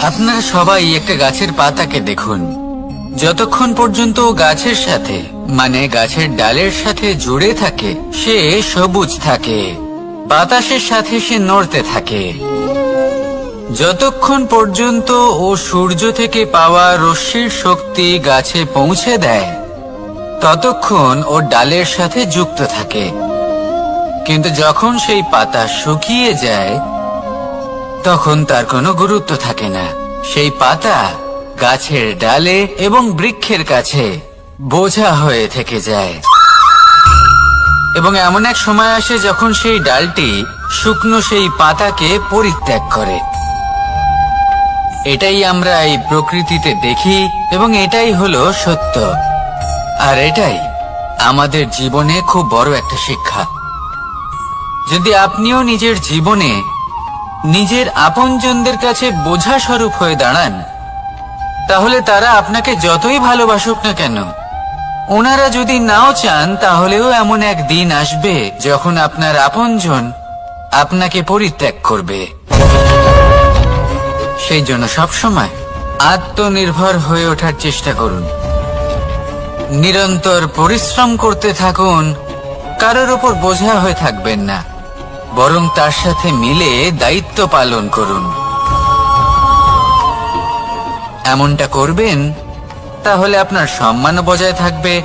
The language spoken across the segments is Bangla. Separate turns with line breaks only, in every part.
আপনারা সবাই একটা গাছের পাতাকে দেখুন। যতক্ষণ পর্যন্ত ও গাছের সাথে মানে গাছের ডালের সাথে জুড়ে থাকে সে সবুজ থাকে, বাতাসের সাথে সে নড়তে থাকে। যতক্ষণ পর্যন্ত ও সূর্য থেকে পাওয়া রশ্মির শক্তি গাছে পৌঁছে দেয় ততক্ষণ ও ডালের সাথে যুক্ত থাকে। কিন্তু যখন সেই পাতা শুকিয়ে যায় তখন তার কোনো গুরুত্ব থাকে না। সেই পাতা গাছের ডালে এবং বৃক্ষের কাছে বোঝা হয়ে থেকে যায়। এবং এমন এক সময় আসে যখন সেই ডালটি শুকনো সেই পাতাকে পরিত্যাগ করে। এটাই আমরা এই প্রকৃতিতে দেখি এবং এটাই হলো সত্য। আর এটাই আমাদের জীবনে খুব বড় একটা শিক্ষা। যদি আপনিও নিজের জীবনে নিজের আপনজনদের কাছে বোঝা স্বরূপ হয়ে দাঁড়ান তাহলে তারা আপনাকে যতই ভালোবাসুক না কেন, ওনারা যদি নাও চান তাহলেও এমন এক দিন আসবে যখন আপনার আপনজন আপনাকে পরিত্যাগ করবে। সেই জন্য সবসময় আত্মনির্ভর হয়ে ওঠার চেষ্টা করুন, নিরন্তর পরিশ্রম করতে থাকুন, কারোর ওপর বোঝা হয়ে থাকবেন না, বরং তার সাথে মিলে দায়িত্ব পালন করুন। এমনটা করবেন তাহলে আপনার সম্মানও বজায় থাকবে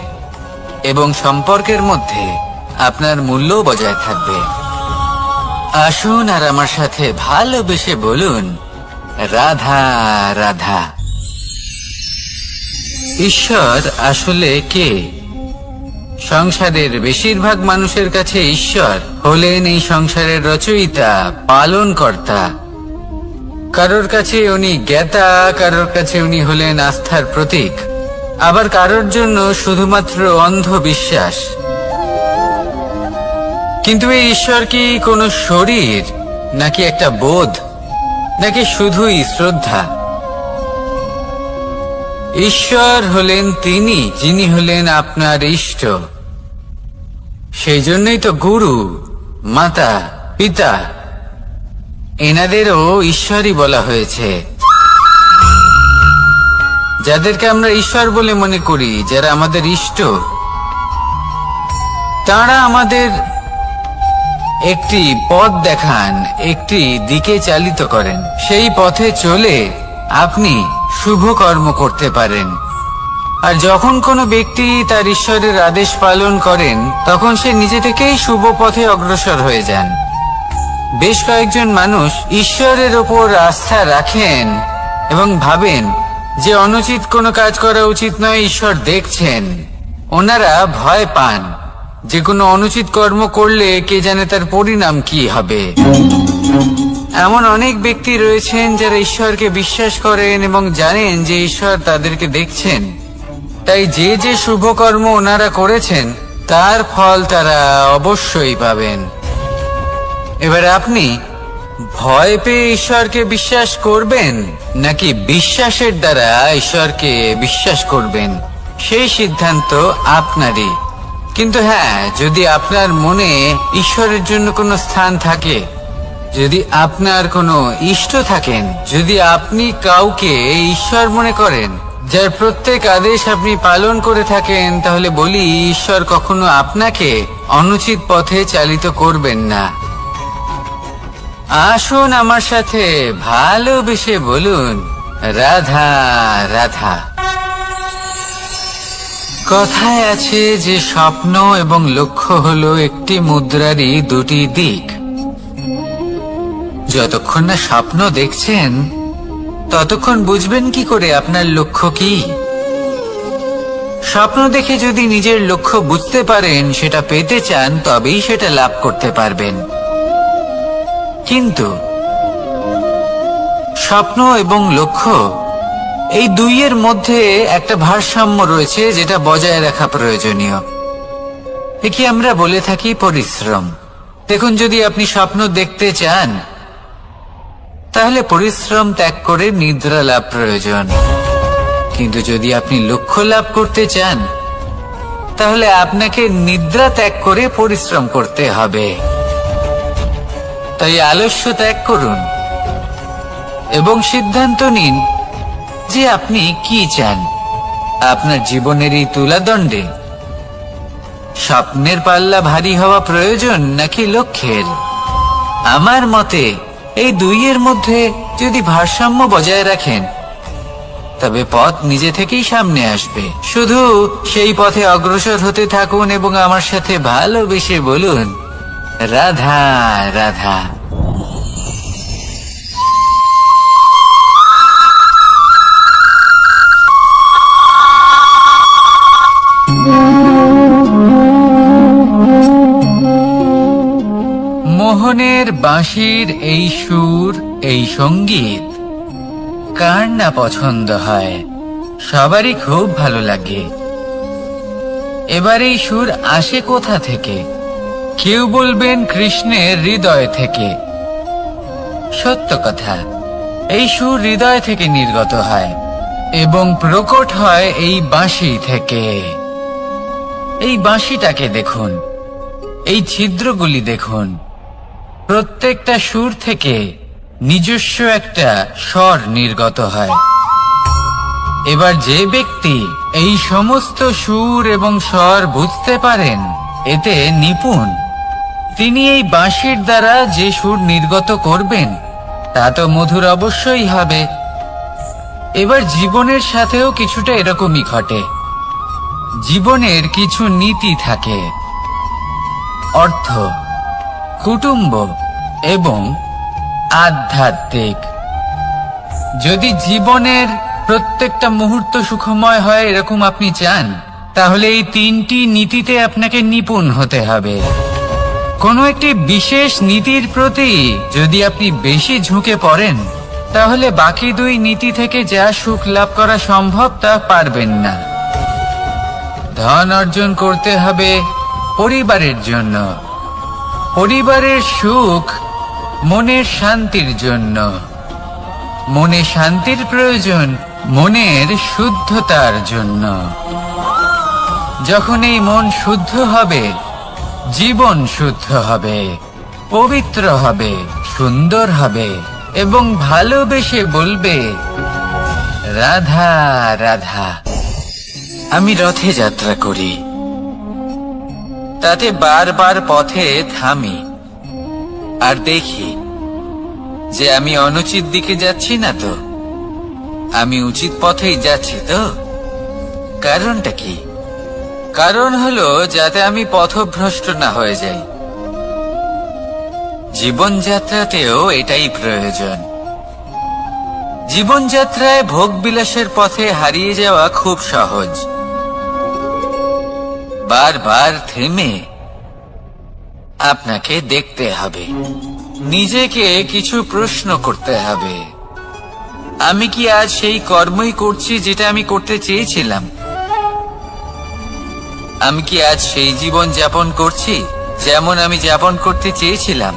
এবং সম্পর্কের মধ্যে আপনার মূল্যও বজায় থাকবে। আসুন আর আমার সাথে ভালোবেসে বলুন, রাধা রাধা। ঈশ্বর আসলে কে? সংসারের বেশিরভাগ মানুষের কাছে ঈশ্বর হলেন এই সংসারের রচয়িতা, পালনকর্তা। কারোর কাছে উনি জ্ঞাতা, কারোর কাছে উনি হলেন আস্থার প্রতীক, আবার কারোর জন্য শুধুমাত্র অন্ধবিশ্বাস। কিন্তু এই ঈশ্বর কি কোনো শরীর, নাকি একটা বোধ, নাকি শুধুই শ্রদ্ধা? ঈশ্বর হলেন তিনি যিনি হলেন আপনার ইষ্ট। সেই জন্যই তো গুরু, মাতা, পিতা এনাদেরও ঈশ্বরই বলা হয়েছে। যাদেরকে আমরা ঈশ্বর বলে মনে করি, যারা আমাদের ইষ্ট, তারা আমাদের একটি পথ দেখান, একটি দিকে চালিত করেন। সেই পথে চলে আপনি শুভ কর্ম করতে পারেন। আর যখন কোনো ব্যক্তি তার ঈশ্বরের আদেশ পালন করেন তখন সে নিজে থেকেই শুভ পথে অগ্রসর হয়ে যান। বেশ কয়েকজন মানুষ ঈশ্বরের ওপর আস্থা রাখেন এবং ভাবেন যে অনুচিত কোনো কাজ করা উচিত নয়, ঈশ্বর দেখছেন। ওনারা ভয় পান যে কোনো অনুচিত কর্ম করলে কে জানে তার পরিণাম কি হবে। এমন অনেক ব্যক্তি রয়েছেন যারা ঈশ্বরকে বিশ্বাস করেন এবং জানেন যে ঈশ্বর তাদেরকে দেখছেন, তাই যে যে শুভ কর্ম ওনারা করেছেন তার ফল তারা অবশ্যই পাবেন। এবার আপনি ভয় পেয়ে ঈশ্বরকে বিশ্বাস করবেন নাকি বিশ্বাসের দ্বারা ঈশ্বরকে বিশ্বাস করবেন, সেই সিদ্ধান্ত আপনারই। কিন্তু হ্যাঁ, যদি আপনার মনে ঈশ্বরের জন্য কোনো স্থান থাকে, যদি আপনার কোনো ইষ্ট থাকেন, যদি আপনি কাউকে ঈশ্বর মনে করেন যার প্রত্যেক আদেশ আপনি পালন করে থাকেন, তাহলে বলি ঈশ্বর কখনো আপনাকে অনুচিত পথে চালিত করবেন না। আসুন আমার সাথে ভালোবেসে বলুন, রাধা রাধা। কথায় আছে যে স্বপ্ন এবং লক্ষ্য হলো একটি মুদ্রারই দুটি দিক। যতক্ষণ না স্বপ্ন দেখছেন ততক্ষণ বুঝবেন কি করে আপনার লক্ষ্য কি? স্বপ্ন দেখে যদি নিজের লক্ষ্য বুঝতে পারেন, সেটা পেতে চান, তবেই সেটা লাভ করতে পারবেন। কিন্তু স্বপ্ন এবং লক্ষ্য এই দুইয়ের মধ্যে একটা ভারসাম্য রয়েছে যেটা বজায় রাখা প্রয়োজনীয়। একে আমরা বলে থাকি পরিশ্রম। দেখুন, যদি আপনি স্বপ্ন দেখতে চান তাহলে পরিশ্রম ত্যাগ করে নিদ্রা লাভ প্রয়োজন। কিন্তু যদি আপনি লক্ষ্য লাভ করতে চান তাহলে আপনাকে নিদ্রা ত্যাগ করে পরিশ্রম করতে হবে। তাই আলস্য ত্যাগ করুন এবং সিদ্ধান্ত নিন যে আপনি কি চান আপনার জীবনের এই তুলাদণ্ডে। স্বপ্নের পাল্লা ভারী হওয়া প্রয়োজন নাকি লক্ষ্যের? আমার মতে এই দুইয়ের মধ্যে যদি ভারসাম্য বজায় রাখেন তবে পথ নিজে থেকেই সামনে আসবে। শুধু সেই পথে অগ্রসর হতে থাকুন এবং আমার সাথে ভালোবেসে বলুন, রাধা রাধা। মোহনের বাঁশির এই সুর, এই সঙ্গীত কার না পছন্দ হয়? সবারই খুব ভালো লাগে। এবার এই সুর আসে কোথা থেকে? কেউ বলবেন কৃষ্ণের হৃদয় থেকে। সত্য কথা, এই সুর হৃদয় থেকে নির্গত হয় এবং প্রকট হয় এই বাঁশি থেকে। এই বাঁশিটাকে দেখুন, এই ছিদ্রগুলি দেখুন, প্রত্যেকটা সুর থেকে নিজস্ব একটা স্বর নির্গত হয়। এবার যে ব্যক্তি এই সমস্ত সুর এবং স্বর বুঝতে পারেন, এতে নিপুণ, তিনি এই বাঁশির দ্বারা যে সুর নির্গত করবেন তা তো মধুর অবশ্যই হবে। এবার জীবনের সাথেও কিছুটা এরকমই ঘটে। জীবনের কিছু নীতি থাকে, অর্থ, কুটুম্ব এবং আধ্যাত্মিক। যদি জীবনের প্রত্যেকটা মুহূর্ত সুখময় হয় এরকম আপনি চান, তাহলে এই তিনটি নীতিতে আপনাকে নিপুণ হতে হবে। কোনো একটি বিশেষ নীতির প্রতি যদি আপনি বেশি ঝুঁকে পড়েন, তাহলে বাকি দুই নীতি থেকে যা সুখ লাভ করা সম্ভব তা পারবেন না। ধন অর্জন করতে হবে পরিবারের জন্য, পরিবারের সুখ মনের শান্তির জন্য। মনে শান্তির প্রয়োজন মনের শুদ্ধতার জন্য। যখন এই মন শুদ্ধ হবে, জীবন শুদ্ধ হবে, পবিত্র হবে, সুন্দর হবে এবং ভালোবেসে বলবে, রাধা রাধা। আমি রথে যাত্রা করি, তাতে বারবার পথে থামি আর দেখি যে আমি অনুচিত দিকে যাচ্ছি না তো, আমি উচিত পথেই যাচ্ছি তো। কারণটা কি? কারণ হলো যাতে আমি পথভ্রষ্ট না হয়ে যাই। জীবনযাত্রাতেও এটাই প্রয়োজন। জীবনযাত্রায় ভোগ বিলাসের পথে হারিয়ে যাওয়া খুব সহজ। বারবার থেমে আপনাকে দেখতে হবে, নিজেকে কিছু প্রশ্ন করতে হবে। আমি কি আজ সেই কর্মই করছি যেটা আমি করতে চেয়েছিলাম? আমি কি আজ সেই জীবন যাপন করছি যেমন আমি যাপন করতে চেয়েছিলাম?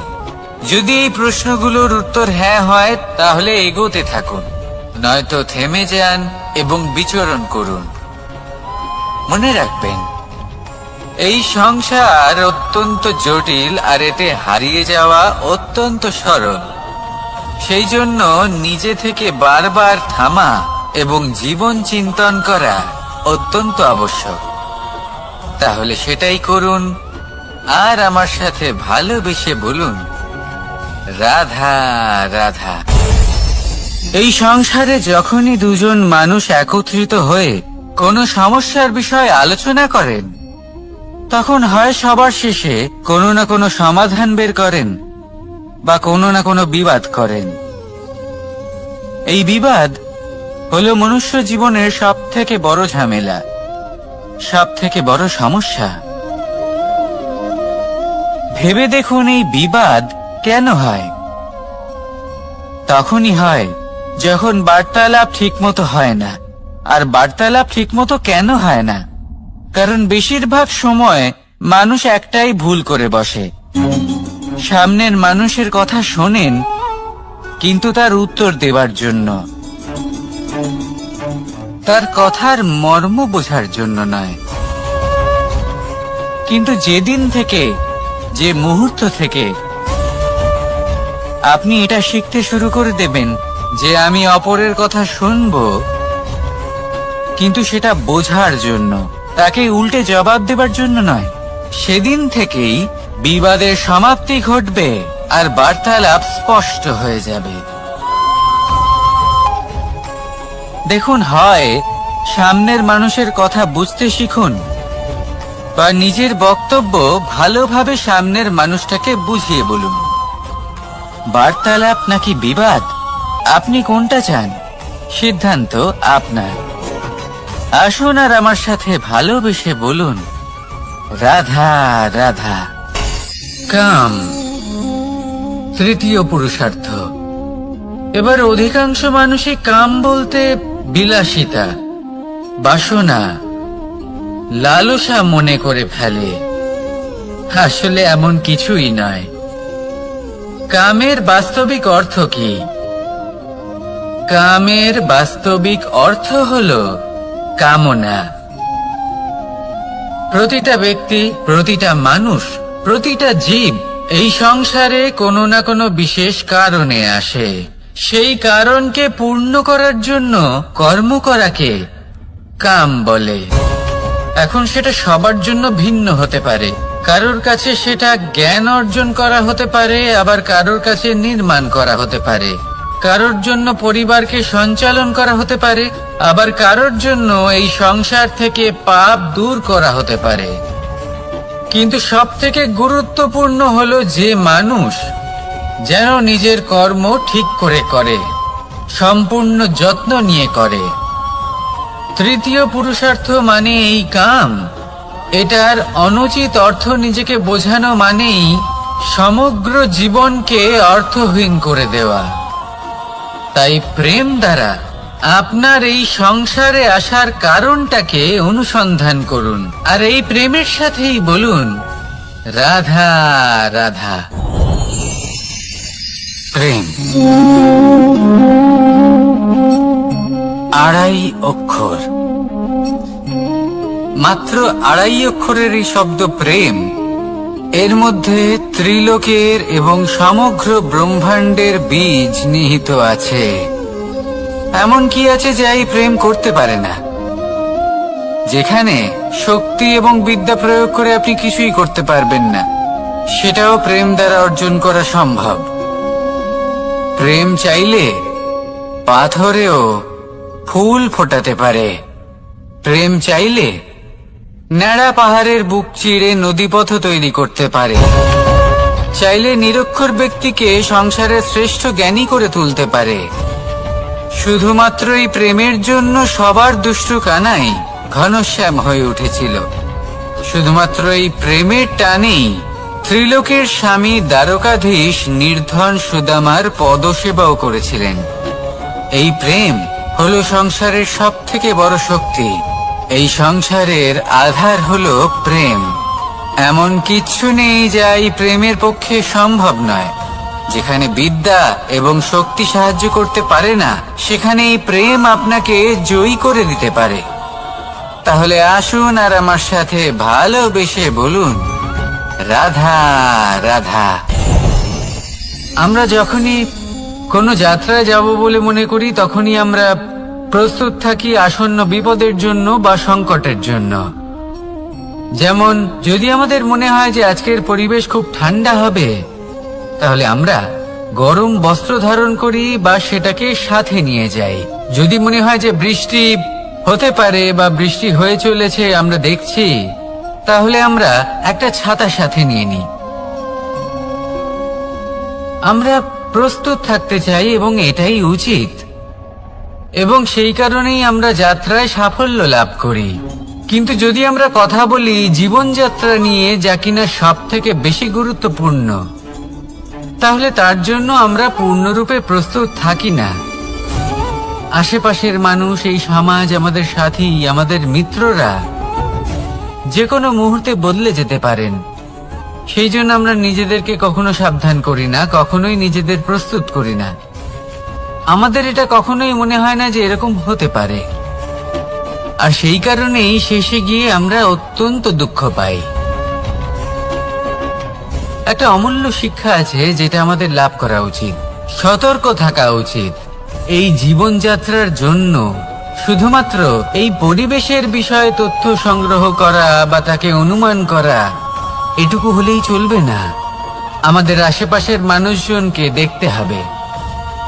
যদি এই প্রশ্নগুলোর উত্তর হ্যাঁ হয়, তাহলে এগোতে থাকুন, নয়তো থেমে যান এবং বিচরণ করুন। মনে রাখবেন, এই সংসার অত্যন্ত জটিল আর এতে হারিয়ে যাওয়া অত্যন্ত সরল। সেই জন্য নিজে থেকে বারবার থামা এবং জীবন চিন্তন করা অত্যন্ত আবশ্যক। তাহলে সেটাই করুন আর আমার সাথে ভালোবেসে বলুন, রাধা রাধা। এই সংসারে যখনই দুজন মানুষ একত্রিত হয়ে কোনো সমস্যার বিষয়ে আলোচনা করেন, তখন হয় সবার শেষে কোনো না কোনো সমাধান বের করেন বা কোনো না কোনো বিবাদ করেন। এই বিবাদ হলো মনুষ্য জীবনের সবথেকে বড় ঝামেলা, সবথেকে বড় সমস্যা। ভেবে দেখুন, এই বিবাদ কেন হয়? তখনই হয় যখন বার্তালাপ ঠিকমতো হয় না। আর বার্তালাপ ঠিকমতো কেন হয় না? কারণ বেশিরভাগ সময় মানুষ একটাই ভুল করে বসে। সামনের মানুষের কথা শোনেন, কিন্তু তার উত্তর দেওয়ার জন্য, তার কথার মর্ম বোঝার জন্য নয়। কিন্তু যেদিন থেকে, যে মুহূর্ত থেকে আপনি এটা শিখতে শুরু করে দেবেন যে আমি অপরের কথা শুনবো, কিন্তু সেটা বোঝার জন্য, তাকে উল্টে জবাব দেবার জন্য নয়। সেদিন থেকেই বিবাদের সমাপ্তি ঘটবে আর বার্তালাপ স্পষ্ট হয়ে যাবে। দেখুন, হয় সামনের মানুষের কথা বুঝতে শিখুন, বা নিজের বক্তব্য ভালোভাবে সামনের মানুষটাকে বুঝিয়ে বলুন। বার্তালাপ নাকি বিবাদ, আপনি কোনটা চান? সিদ্ধান্ত আপনার। আসুন আর আমার সাথে ভালোবেসে বলুন, রাধা রাধা। কাম, তৃতীয় পুরুষার্থ। এবার অধিকাংশ মানুষই কাম বলতে বিলাসিতা, বাসনা, লালসা মনে করে ফেলে। আসলে এমন কিছুই নয়। কামের বাস্তবিক অর্থ কি? কামের বাস্তবিক অর্থ হলো কামনা। প্রতিটা ব্যক্তি, প্রতিটা মানুষ, প্রতিটা জীব এই সংসারে কোনো না কোনো বিশেষ কারণে আসে। সেই কারণকে পূর্ণ করার জন্য কর্ম করাকে কাম বলে। এখন সেটা সবার জন্য ভিন্ন হতে পারে। কারোর কাছে সেটা জ্ঞান অর্জন করা হতে পারে, আবার কারোর কাছে নির্মাণ করা হতে পারে। কারোর জন্য পরিবারকে সঞ্চালন করা হতে পারে, আবার কারোর জন্য এই সংসার থেকে পাপ দূর করা হতে পারে। কিন্তু সবথেকে গুরুত্বপূর্ণ হলো যে মানুষ যেন নিজের কর্ম ঠিক করে করে, সম্পূর্ণ যত্ন নিয়ে করে। তৃতীয় পুরুষার্থ মানে এই কাম। এটার অনুচিত অর্থ নিজেকে বোঝানো মানেই সমগ্র জীবনকে অর্থহীন করে দেওয়া। তাই প্রেম দ্বারা আপনার এই সংসারে আসার কারণটাকে অনুসন্ধান করুন, আর এই প্রেমের সাথেই বলুন, রাধা রাধা। প্রেম আড়াই অক্ষর, মাত্র আড়াই অক্ষরের এই শব্দ প্রেম, এর মধ্যে ত্রিলোকের এবং সমগ্র ব্রহ্মাণ্ডের বীজ নিহিত আছে। এমন কি আছে যে এই প্রেম করতে পারে না? যেখানে শক্তি এবং বিদ্যা প্রয়োগ করে আপনি কিছুই করতে পারবেন না, সেটাও প্রেম দ্বারা অর্জন করা সম্ভব। প্রেম চাইলে পাথরেও ফুল ফোটাতে পারে। প্রেম চাইলে ন্যাড়া পাহাড়ের বুক চিড়ে নদীপথ তৈরি করতে পারে। চাইলে নিরক্ষর ব্যক্তিকে সংসারের শ্রেষ্ঠ জ্ঞানী করে তুলতে পারে। শুধুমাত্র এই প্রেমের জন্য সবার দুষ্টু কানাই ঘনশ্যাম হয়ে উঠেছিল। শুধুমাত্র এই প্রেমের টানেই ত্রিলোকের স্বামী দ্বারকাধীশ নির্ধন সুদামার পদসেবাও করেছিলেন। এই প্রেম হলো সংসারের সবথেকে বড় শক্তি। এই সংসারের আধার হলো প্রেম। এমন কিচ্ছু নেই যা এই প্রেমের পক্ষে সম্ভব নয়। যেখানে বিদ্যা এবং শক্তি সাহায্য করতে পারে না, সেখানে এই প্রেম আপনাকে জয়ী করে দিতে পারে। তাহলে আসুন আর আমার সাথে ভালোবেসে বলুন, রাধা রাধা। আমরা যখনই কোনো যাত্রায় যাব বলে মনে করি, তখনই আমরা প্রস্তুত থাকি আসন্ন বিপদের জন্য বা সংকটের জন্য। যেমন যদি আমাদের মনে হয় যে আজকের পরিবেশ খুব ঠান্ডা হবে, তাহলে আমরা গরম বস্ত্র ধারণ করি বা সেটাকে সাথে নিয়ে যাই। যদি মনে হয় যে বৃষ্টি হতে পারে বা বৃষ্টি হয়ে চলেছে, আমরা দেখছি, তাহলে আমরা একটা ছাতা সাথে নিয়ে নিই। আমরা প্রস্তুত থাকতে চাই এবং এটাই উচিত, এবং সেই কারণেই আমরা যাত্রায় সাফল্য লাভ করি। কিন্তু যদি আমরা কথা বলি জীবনযাত্রা নিয়ে, যা কিনা সব থেকে বেশি গুরুত্বপূর্ণ, তাহলে তার জন্য আমরা পূর্ণরূপে প্রস্তুত থাকি না। আশেপাশের মানুষ, এই সমাজ, আমাদের সাথী, আমাদের মিত্ররা যে কোনো মুহূর্তে বদলে যেতে পারেন। সেই জন্য আমরা নিজেদেরকে কখনো সাবধান করি না, কখনোই নিজেদের প্রস্তুত করি না। আমাদের এটা কখনোই মনে হয় না যে এরকম হতে পারে, আর সেই কারণেই শেষে গিয়ে আমরা অত্যন্ত দুঃখ পাই। একটা অমূল্য শিক্ষা আছে যেটা আমাদের লাভ করা উচিত। সতর্ক থাকা উচিত। এই জীবনযাত্রার জন্য শুধুমাত্র এই পরিবেশের বিষয়ে তথ্য সংগ্রহ করা বা তাকে অনুমান করা এটুকু হলেই চলবে না। আমাদের আশেপাশের মানুষজনকে দেখতে হবে,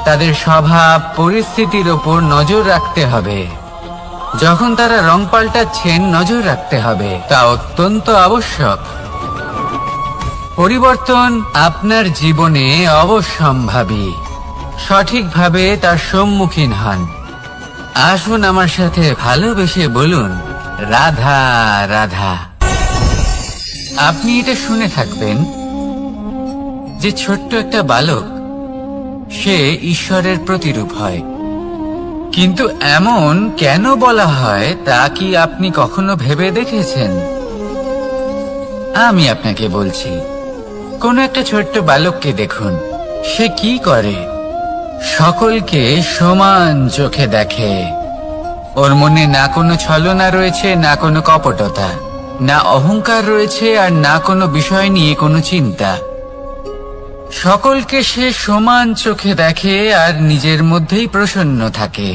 তাদের স্বভাব পরিস্থিতির ওপর নজর রাখতে হবে। যখন তারা রং পাল্টাচ্ছেন নজর রাখতে হবে, তা অত্যন্ত আবশ্যক। পরিবর্তন আপনার জীবনে অবশ্যম্ভাবী। সঠিকভাবে তার সম্মুখীন হন। আসুন আমার সাথে ভালোবেসে বলুন, রাধা রাধা। আপনি এটা শুনে থাকবেন যে ছোট্ট একটা বালক সে ঈশ্বরের প্রতিরূপ হয়। কিন্তু এমন কেন বলা হয় তা কি আপনি কখনো ভেবে দেখেছেন? আমি আপনাকে বলছি, কোন একটা ছোট্ট বালককে দেখুন, সে কি করে? সকলকে সমান চোখে দেখে। ওর মনে না কোনো ছলনা রয়েছে, না কোনো কপটতা, না অহংকার রয়েছে, আর না কোনো বিষয় নিয়ে কোনো চিন্তা। সকলকে সে সমান চোখে দেখে আর নিজের মধ্যেই প্রসন্ন থাকে,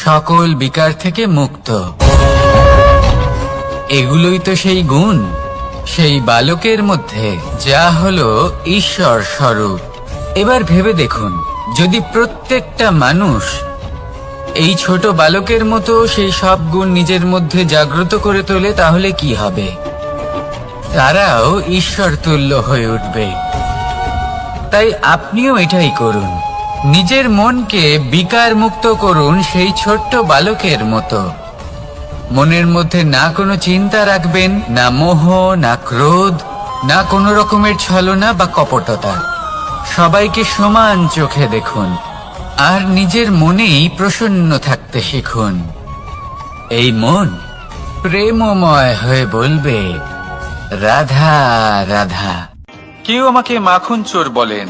সকল বিকার থেকে মুক্ত। এগুলোই তো সেই গুণ সেই বালকের মধ্যে, যা হলো ঈশ্বর স্বরূপ। এবার ভেবে দেখুন, যদি প্রত্যেকটা মানুষ এই ছোট বালকের মতো সেই সব গুণ নিজের মধ্যে জাগ্রত করে তোলে, তাহলে কি হবে? তারাও ঈশ্বর তুল্য হয়ে উঠবে। তাই আপনিও এটাই করুন, নিজের মনকে বিকার মুক্ত করুন সেই ছোট্ট বালকের মতো। মনের মধ্যে না কোনো চিন্তা রাখবেন, না মোহ, না ক্রোধ, না কোনো রকমের ছলনা বা কপটতা। সবাইকে সমান চোখে দেখুন আর নিজের মনেই প্রসন্ন থাকতে শিখুন। এই মন প্রেমময় হয়ে বলবে, রাধা রাধা।
কেউ আমাকে মাখন চোর বলেন,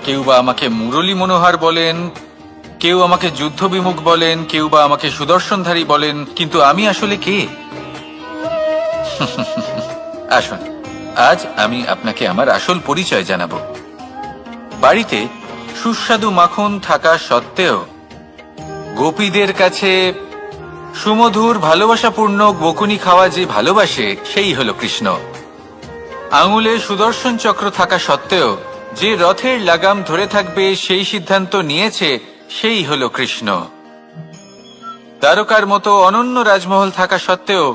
কেউ বা আমাকে মুরলী মনোহর বলেন, কেউ আমাকে যুদ্ধ বিমুখ বলেন, কেউ বা আমাকে সুদর্শনধারী বলেন, কিন্তু আমি আসলে কে? আসুন, আজ আমি আপনাকে আমার আসল পরিচয় জানাবো। বাড়িতে সুস্বাদু মাখন থাকা সত্ত্বেও গোপীদের কাছে সুমধুর ভালোবাসাপূর্ণ বকুনি খাওয়া যে ভালোবাসে, সেই হলো কৃষ্ণ। আঙুলে সুদর্শন চক্র থাকা সত্ত্বেও যে রথের লাগাম ধরে থাকবে সেই সিদ্ধান্ত নিয়েছে, সেই হলো কৃষ্ণ। দ্বারকার মতো অনন্য রাজমহল থাকা সত্ত্বেও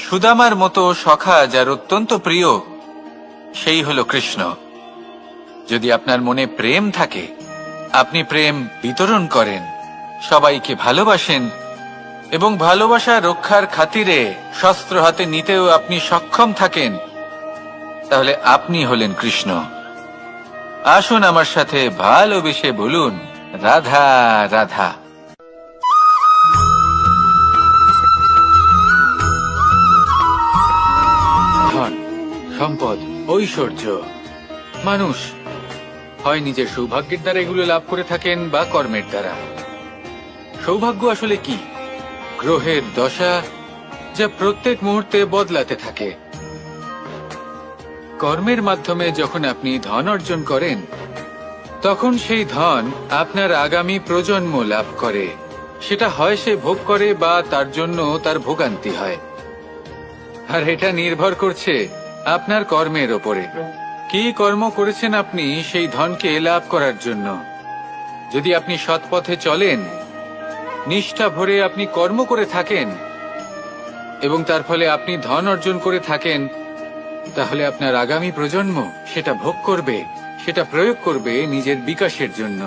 সুদামার মতো সখা যার অত্যন্ত প্রিয়, সেই হলো কৃষ্ণ। যদি আপনার মনে প্রেম থাকে, আপনি প্রেম বিতরণ করেন, সবাইকে ভালোবাসেন এবং ভালোবাসা রক্ষার খাতিরে শস্ত্র হাতে নিতেও আপনি সক্ষম থাকেন, তাহলে আপনি হলেন কৃষ্ণ। আসুন আমার সাথে ভালোবেসে বলুন, রাধা রাধা। ধন, সম্পদ, ঐশ্বর্য, মানুষ হয় নিজের সৌভাগ্যের দ্বারা এগুলো লাভ করে থাকেন বা কর্মের দ্বারা। সৌভাগ্য আসলে কি? গ্রহের দশা, যা প্রত্যেক মুহূর্তে বদলাতে থাকে। কর্মের মাধ্যমে যখন আপনি ধন অর্জন করেন, তখন সেই ধন আপনার আগামী প্রজন্ম লাভ করে। সেটা হয় সে ভোগ করে বা তার জন্য তার ভোগান্তি হয়। আর এটা নির্ভর করছে আপনার কর্মের ওপরে। কি কর্ম করেছেন আপনি সেই ধনকে লাভ করার জন্য? যদি আপনি সৎ পথে চলেন, নিষ্ঠা ভরে আপনি কর্ম করে থাকেন এবং তার ফলে আপনি ধন অর্জন করে থাকেন, তাহলে আপনার আগামী প্রজন্ম সেটা ভোগ করবে, সেটা প্রয়োগ করবে নিজের বিকাশের জন্য।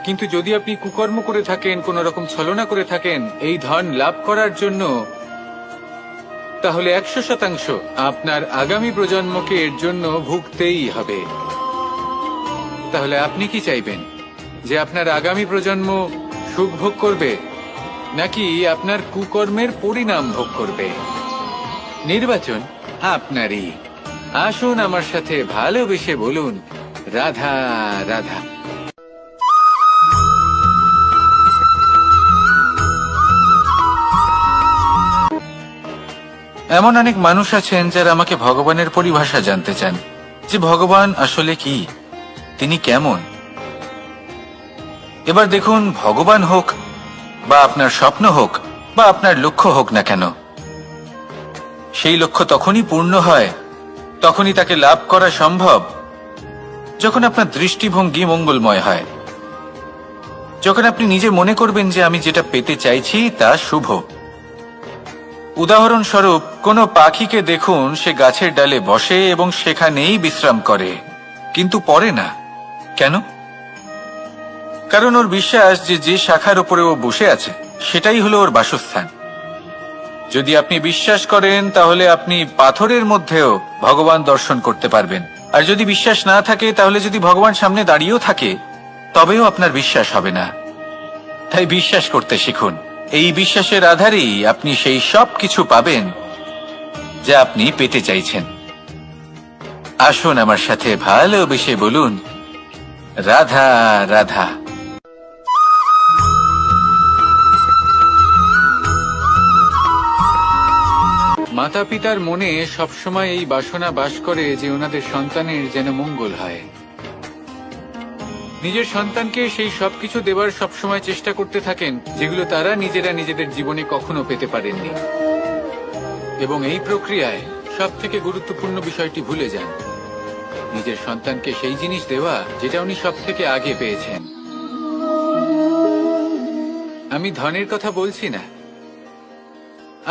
কিন্তু যদি আপনি কুকর্ম করে থাকেন, কোন রকম ছলনা করে থাকেন এই ধন লাভ করার জন্য, তাহলে 100% আপনার আগামী প্রজন্মকে এর জন্য ভুগতেই হবে। তাহলে আপনি কি চাইবেন? যে আপনার আগামী প্রজন্ম সুখ ভোগ করবে, নাকি আপনার কুকর্মের পরিণাম ভোগ করবে? নির্বাচন আপনারই। আসুন আমার সাথে ভালোবেসে বলুন, রাধা রাধা। এমন অনেক মানুষ আছেন যারা আমাকে ভগবানের পরিভাষা জানতে চান, যে ভগবান আসলে কি, তিনি কেমন।
এবার দেখুন, ভগবান হোক বা আপনার স্বপ্ন হোক বা আপনার লক্ষ্য হোক না কেন, সেই লক্ষ্য তখনই পূর্ণ হয়, তখনই তাকে লাভ করা সম্ভব যখন আপনার দৃষ্টিভঙ্গি মঙ্গলময় হয়, যখন আপনি নিজে মনে করবেন যে আমি যেটা পেতে চাইছি তা শুভ। উদাহরণস্বরূপ, কোনো পাখিকে দেখুন, সে গাছের ডালে বসে এবং সেখানেই বিশ্রাম করে, কিন্তু পড়ে না। কেন? কারণ ওর বিশ্বাস যে যে শাখার উপরে ও বসে আছে সেটাই হলো ওর বাসস্থান। যদি আপনি বিশ্বাস করেন তাহলে আপনি পাথরের মধ্যেও ভগবান দর্শন করতে পারবেন, আর যদি বিশ্বাস না থাকে তাহলে যদি ভগবান সামনে দাঁড়িয়েও থাকে তবেও আপনার বিশ্বাস হবে না। তাই বিশ্বাস করতে শিখুন। এই বিশ্বাসের আধারেই আপনি সেই সব কিছু পাবেন যা আপনি পেতে চাইছেন। আসুন আমার সাথে ভালোবেসে বলুন, রাধা রাধা।
মাতা পিতার মনে সবসময় এই বাসনা বাস করে যে ওনাদের সন্তানের যেন মঙ্গল হয়। নিজের সন্তানকে সেই সবকিছু দেবার সবসময় চেষ্টা করতে থাকেন যেগুলো তারা নিজেরা নিজেদের জীবনে কখনো পেতে পারেননি, এবং এই প্রক্রিয়ায় সব থেকে গুরুত্বপূর্ণ বিষয়টি ভুলে যান, নিজের সন্তানকে সেই জিনিস দেওয়া যেটা উনি সব থেকে আগে পেয়েছেন। আমি ধনের কথা বলছি না,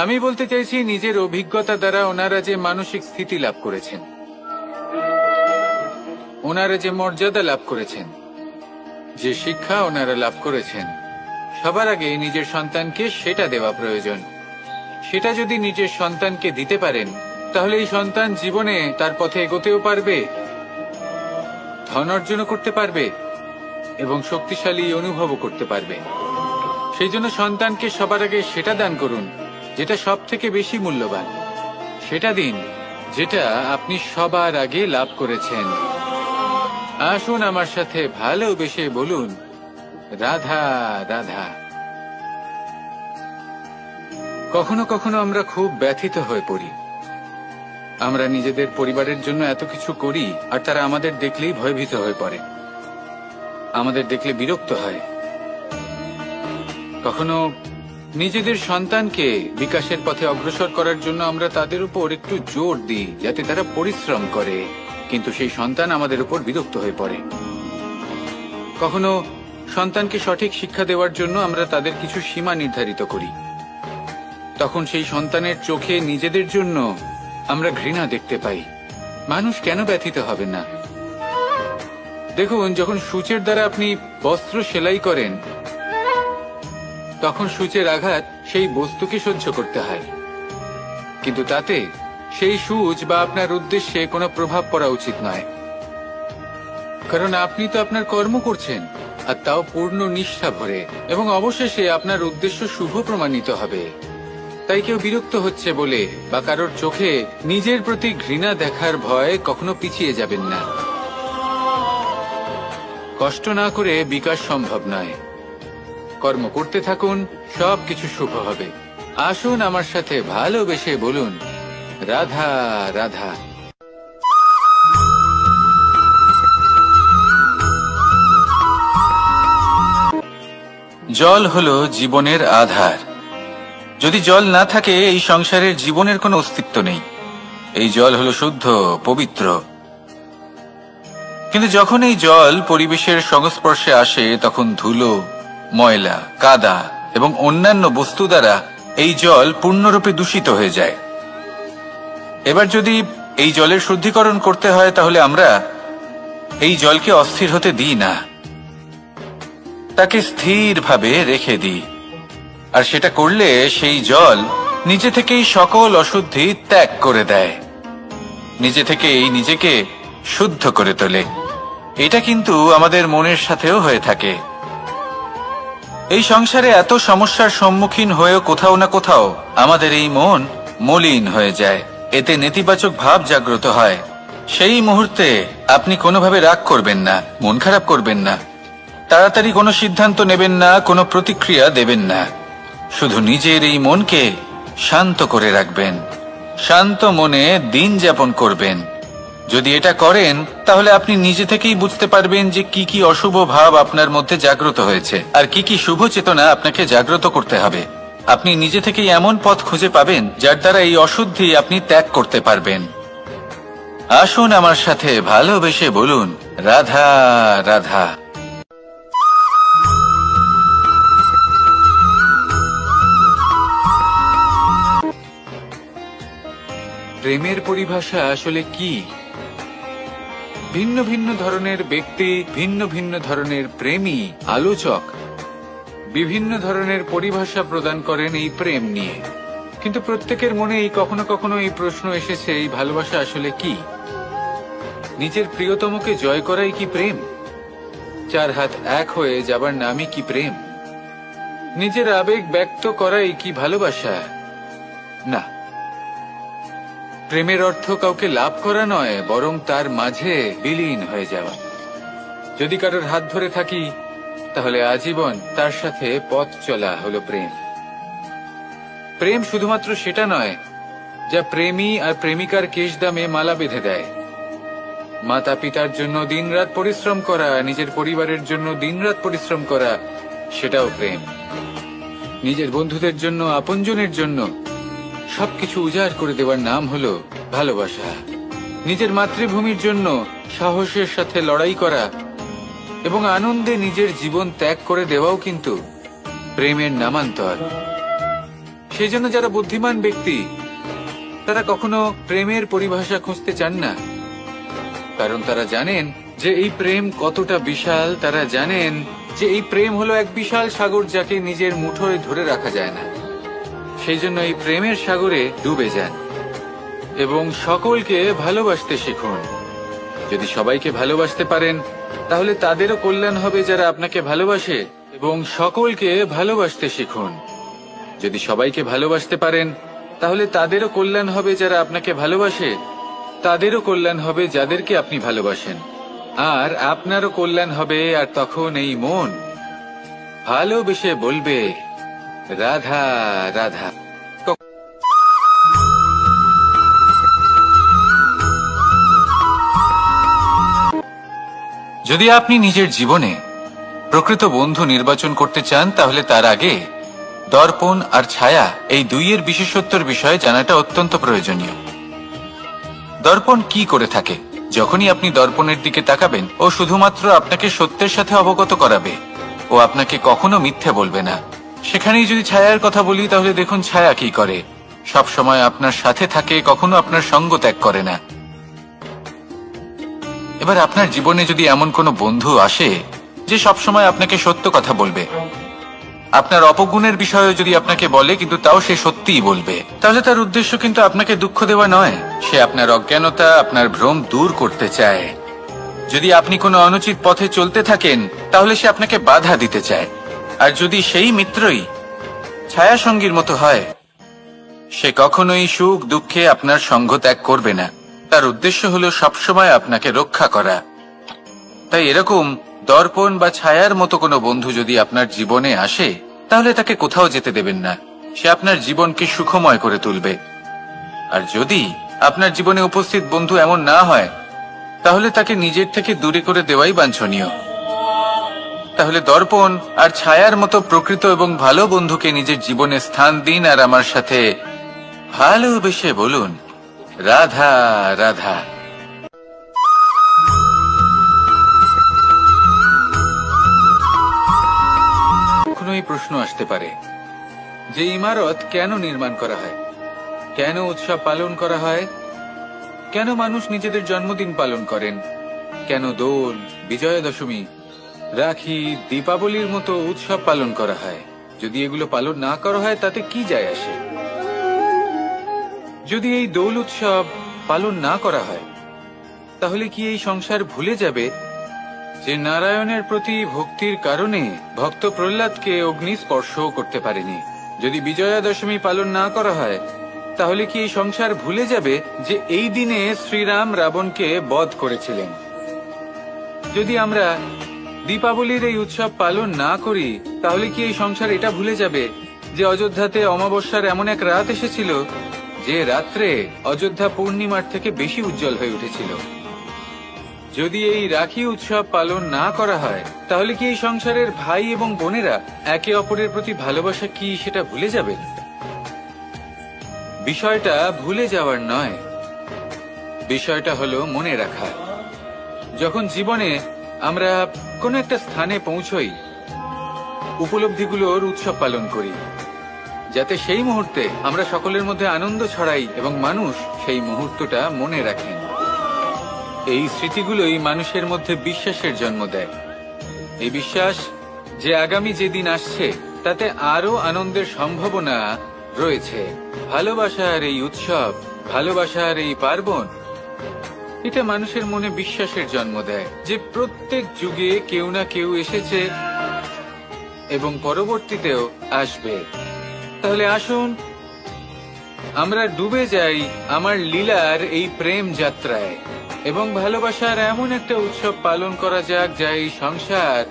আমি বলতে চাইছি নিজের অভিজ্ঞতা দ্বারা ওনারা যে মানসিক স্থিতি লাভ করেছেন, ওনারা যে মর্যাদা লাভ করেছেন, যে শিক্ষা ওনারা লাভ করেছেন, সবার আগে নিজের সন্তানকে সেটা দেওয়া প্রয়োজন। সেটা যদি নিজের সন্তানকে দিতে পারেন তাহলে এই সন্তান জীবনে তার পথে এগোতেও পারবে, ধন অর্জনও করতে পারবে এবং শক্তিশালী অনুভবও করতে পারবে। সেই জন্য সন্তানকে সবার আগে সেটা দান করুন যেটা সব থেকে বেশি মূল্যবান। সেটা দিন যেটা আপনি সবার আগে লাভ করেছেন। আসুন আমার সাথে ভালোবেসে বলুন, রাধা রাধা। কখনো কখনো আমরা খুব ব্যথিত হয়ে পড়ি। আমরা নিজেদের পরিবারের জন্য এত কিছু করি আর তারা আমাদের দেখলেই ভয়ভীত হয়ে পড়ে, আমাদের দেখলে বিরক্ত হয়। কখনো নিজেদের সন্তানকে বিকাশের পথে অগ্রসর করার জন্য আমরা তাদের উপর একটু জোর দিই যাতে তারা পরিশ্রম করে, কিন্তু সেই সন্তান আমাদের উপর বিরক্ত হয়ে পড়ে। কখনো সন্তানকে সঠিক শিক্ষা দেওয়ার জন্য আমরা তাদের কিছু সীমা নির্ধারিত করি, তখন সেই সন্তানের চোখে নিজেদের জন্য আমরা ঘৃণা দেখতে পাই। মানুষ কেন ব্যথিত হবে না? দেখুন, যখন সূচের দ্বারা আপনি বস্ত্র সেলাই করেন তখন সূচের আঘাত সেই বস্তুকে সহ্য করতে হয়, কিন্তু তাতে সেই সূচ বা আপনার উদ্দেশ্যে কোনো প্রভাব পড়া উচিত নয়, কারণ আপনি তো আপনার কর্ম করছেন, আর তাও পূর্ণ নিষ্ঠা ভরে, এবং অবশেষে আপনার উদ্দেশ্য শুভ প্রমাণিত হবে। তাই কেউ বিরক্ত হচ্ছে বলে বা কারোর চোখে নিজের প্রতি ঘৃণা দেখার ভয় কখনো পিছিয়ে যাবেন না। কষ্ট না করে বিকাশ সম্ভব নয়। কর্ম করতে থাকুন, সবকিছু শুভ হবে। আসুন আমার সাথে ভালোবেসে বলুন, রাধা রাধা।
জল হলো জীবনের আধার। যদি জল না থাকে এই সংসারের জীবনের কোনো অস্তিত্ব নেই। এই জল হলো শুদ্ধ, পবিত্র। কিন্তু যখন এই জল পরিবেশের সংস্পর্শে আসে তখন ধুলো, ময়লা, কাদা এবং অন্যান্য বস্তু দ্বারা এই জল পূর্ণরূপে দূষিত হয়ে যায়। এবার যদি এই জলের শুদ্ধিকরণ করতে হয় তাহলে আমরা এই জলকে অস্থির হতে দিই না, তাকে স্থিরভাবে রেখে দিই। আর সেটা করলে সেই জল নিজে থেকেই সকল অশুদ্ধি ত্যাগ করে দেয়, নিজে থেকেই নিজেকে শুদ্ধ করে তোলে। এটা কিন্তু আমাদের মনের সাথেও হয়ে থাকে। এই সংসারে এত সমস্যার সম্মুখীন হয়েও কোথাও না কোথাও আমাদের এই মন মলিন হয়ে যায়, এতে নেতিবাচক ভাব জাগ্রত হয়। সেই মুহূর্তে আপনি কোনোভাবে রাগ করবেন না, মন খারাপ করবেন না, তাড়াতাড়ি কোনো সিদ্ধান্ত নেবেন না, কোনো প্রতিক্রিয়া দেবেন না। শুধু নিজের এই মনকে শান্ত করে রাখবেন, শান্ত মনে দিন যাপন করবেন।
যদি এটা করেন তাহলে আপনি নিজে থেকেই বুঝতে পারবেন যে কি কি অশুভ ভাব আপনার মধ্যে জাগ্রত হয়েছে আর কি কি শুভ চেতনা আপনাকে জাগ্রত করতে হবে। আপনি নিজে থেকেই এমন পথ খুঁজে পাবেন যার দ্বারা এই অশুদ্ধি আপনি ত্যাগ করতে পারবেন। আসুন আমার সাথে ভালোবেসে বলুন, রাধা রাধা। প্রেমের পরিভাষা আসলে কি? ভিন্ন ভিন্ন ধরনের ব্যক্তি, ভিন্ন ভিন্ন ধরনের প্রেমী, আলোচক বিভিন্ন ধরনের পরিভাষা প্রদান করেন এই প্রেম নিয়ে। কিন্তু প্রত্যেকের মনেই কখনো কখনো এই প্রশ্ন এসেছে, এই ভালোবাসা আসলে কি? নিজের প্রিয়তমকে জয় করাই কি প্রেম? চার হাত এক হয়ে যাবার নামই কি প্রেম? নিজের আবেগ ব্যক্ত করাই কি ভালোবাসা? না, প্রেমের অর্থ কাউকে লাভ করা নয়, বরং তার মাঝে বিলীন হয়ে যাওয়া। যদি কারোর হাত ধরে থাকি তাহলে আজীবন তার সাথে পথ চলা হলো প্রেম। প্রেম শুধুমাত্র সেটা নয় যা প্রেমী আর প্রেমিকার কেশদামে মালা বেঁধে দেয়। মাতা পিতার জন্য দিনরাত পরিশ্রম করা, নিজের পরিবারের জন্য দিনরাত পরিশ্রম করা, সেটাও প্রেম। নিজের বন্ধুদের জন্য, আপনজনের জন্য সবকিছু উজাড় করে দেওয়ার নাম হলো ভালোবাসা। নিজের মাতৃভূমির জন্য সাহসের সাথে লড়াই করা এবং আনন্দে নিজের জীবন ত্যাগ করে দেওয়াও কিন্তু প্রেমের নামান্তর। সেই জন্য যারা বুদ্ধিমান ব্যক্তি তারা কখনো প্রেমের পরিভাষা খুঁজতে চান না, কারণ তারা জানেন যে এই প্রেম কতটা বিশাল। তারা জানেন যে এই প্রেম হলো এক বিশাল সাগর যাকে নিজের মুঠোয় ধরে রাখা যায় না। সেই জন্য এই প্রেমের সাগরে ডুবে যান এবং সকলকে ভালোবাসতে শিখুন। যদি সবাইকে ভালোবাসতে পারেন তাহলে তাদেরও কল্যাণ হবে যারা আপনাকে ভালোবাসে, এবং সকলকে ভালোবাসতে শিখুন। যদি সবাইকে ভালোবাসতে পারেন তাহলে তাদেরও কল্যাণ হবে যারা আপনাকে ভালোবাসে, তাদেরও কল্যাণ হবে যাদেরকে আপনি ভালোবাসেন, আর আপনারও কল্যাণ হবে। আর তখন এই মন ভালোবেসে বলবে, রাধা রাধা। যদি আপনি নিজের জীবনে প্রকৃত বন্ধু নির্বাচন করতে চান তাহলে তার আগে দর্পণ আর ছায়া এই দুইয়ের বিশেষত্বর বিষয়ে জানাটা অত্যন্ত প্রয়োজনীয়। দর্পণ কি করে থাকে? যখনই আপনি দর্পণের দিকে তাকাবেন ও শুধুমাত্র আপনাকে সত্যের সাথে অবগত করাবে, ও আপনাকে কখনো মিথ্যে বলবে না। সেখানেই যদি ছায়ার কথা বলি তাহলে দেখুন ছায়া কি করে, সব সময় আপনার সাথে থাকে, কখনো আপনার সঙ্গ ত্যাগ করে না। এবার আপনার জীবনে যদি এমন কোনো বন্ধু আসে যে সবসময় আপনাকে সত্য কথা বলবে, আপনার অপগুণের বিষয়ে যদি আপনাকে বলে কিন্তু তাও সে সত্যিই বলবে, তাহলে তার উদ্দেশ্য কিন্তু আপনাকে দুঃখ দেওয়া নয়। সে আপনার অজ্ঞানতা, আপনার ভ্রম দূর করতে চায়। যদি আপনি কোনো অনুচিত পথে চলতে থাকেন তাহলে সে আপনাকে বাধা দিতে চায়। আর যদি সেই মিত্রই ছায়া সঙ্গীর মতো হয়, সে কখনোই সুখ দুঃখে আপনার সঙ্গ ত্যাগ করবে না। তার উদ্দেশ্য হলো সবসময় আপনাকে রক্ষা করা। তাই এরকম দর্পণ বা ছায়ার মতো কোনো বন্ধু যদি আপনার জীবনে আসে তাহলে তাকে কোথাও যেতে দেবেন না। সে আপনার জীবনকে সুখময় করে তুলবে। আর যদি আপনার জীবনে উপস্থিত বন্ধু এমন না হয় তাহলে তাকে নিজের থেকে দূরে করে দেওয়াই বাঞ্ছনীয়। তাহলে দর্পণ আর ছায়ার মতো প্রকৃত এবং ভালো বন্ধুকে নিজের জীবনে স্থান দিন আর আমার সাথে ভালোবেসে বলুন, রাধা রাধা। কখনোই প্রশ্ন আসতে পারে যে ইমারত কেন নির্মাণ করা হয়, কেন উৎসব পালন করা হয়, কেন মানুষ নিজেদের জন্মদিন পালন করেন, কেন দোল, বিজয়া দশমী, রাখি, দীপাবলির মতো উৎসব পালন করা হয়। যদি এগুলো পালন না করা হয় তাতে কি যায় আসে? যদি এই দোল উৎসব পালন না করা হয় তাহলে কি এই সংসার ভুলে যাবে যে নারায়ণের প্রতি ভক্তির কারণে ভক্ত প্রহ্লাদকে অগ্নি স্পর্শও করতে পারেনি? যদি বিজয়া দশমী পালন না করা হয় তাহলে কি এই সংসার ভুলে যাবে যে এই দিনে শ্রীরাম রাবণকে বধ করেছিলেন? যদি আমরা দীপাবলির এই উৎসব পালন না করি তাহলে কি এই সংসার এটা ভুলে যাবে যে অযোধ্যাতে অমাবস্যার এমন এক রাত এসেছিল যে রাত্রে অযোধ্যা পূর্ণিমার থেকে বেশি উজ্জ্বল হয়ে উঠেছিল। যদি এই রাখি উৎসব পালন না করা হয়, তাহলে কি এই সংসারের ভাই এবং বোনেরা একে অপরের প্রতি ভালোবাসা কি সেটা ভুলে যাবেন? বিষয়টা ভুলে যাওয়ার নয়, বিষয়টা হলো মনে রাখা। যখন জীবনে আমরা কোনো একটা স্থানে পৌঁছই, উপলব্ধিগুলোর উৎসব পালন করি, যাতে সেই মুহূর্তে আমরা সকলের মধ্যে আনন্দ ছড়াই এবং মানুষ সেই মুহূর্তটা মনে রাখেন। এই স্মৃতিগুলোই মানুষের মধ্যে বিশ্বাসের জন্ম দেয়। এই বিশ্বাস যে আগামী যেদিন আসছে তাতে আরো আনন্দের সম্ভাবনা রয়েছে। ভালোবাসার এই উৎসব, ভালোবাসার এই পার্বণ, এটা মানুষের মনে বিশ্বাসের জন্ম দেয় যে প্রত্যেক যুগে কেউ না কেউ এসেছে এবং পরবর্তীতেও আসবে। তাহলে আসুন আমরা ডুবে যাই আমার লীলার এই প্রেম যাত্রায় এবং ভালোবাসার এমন একটা উৎসব পালন করা যাক যা এই সংসার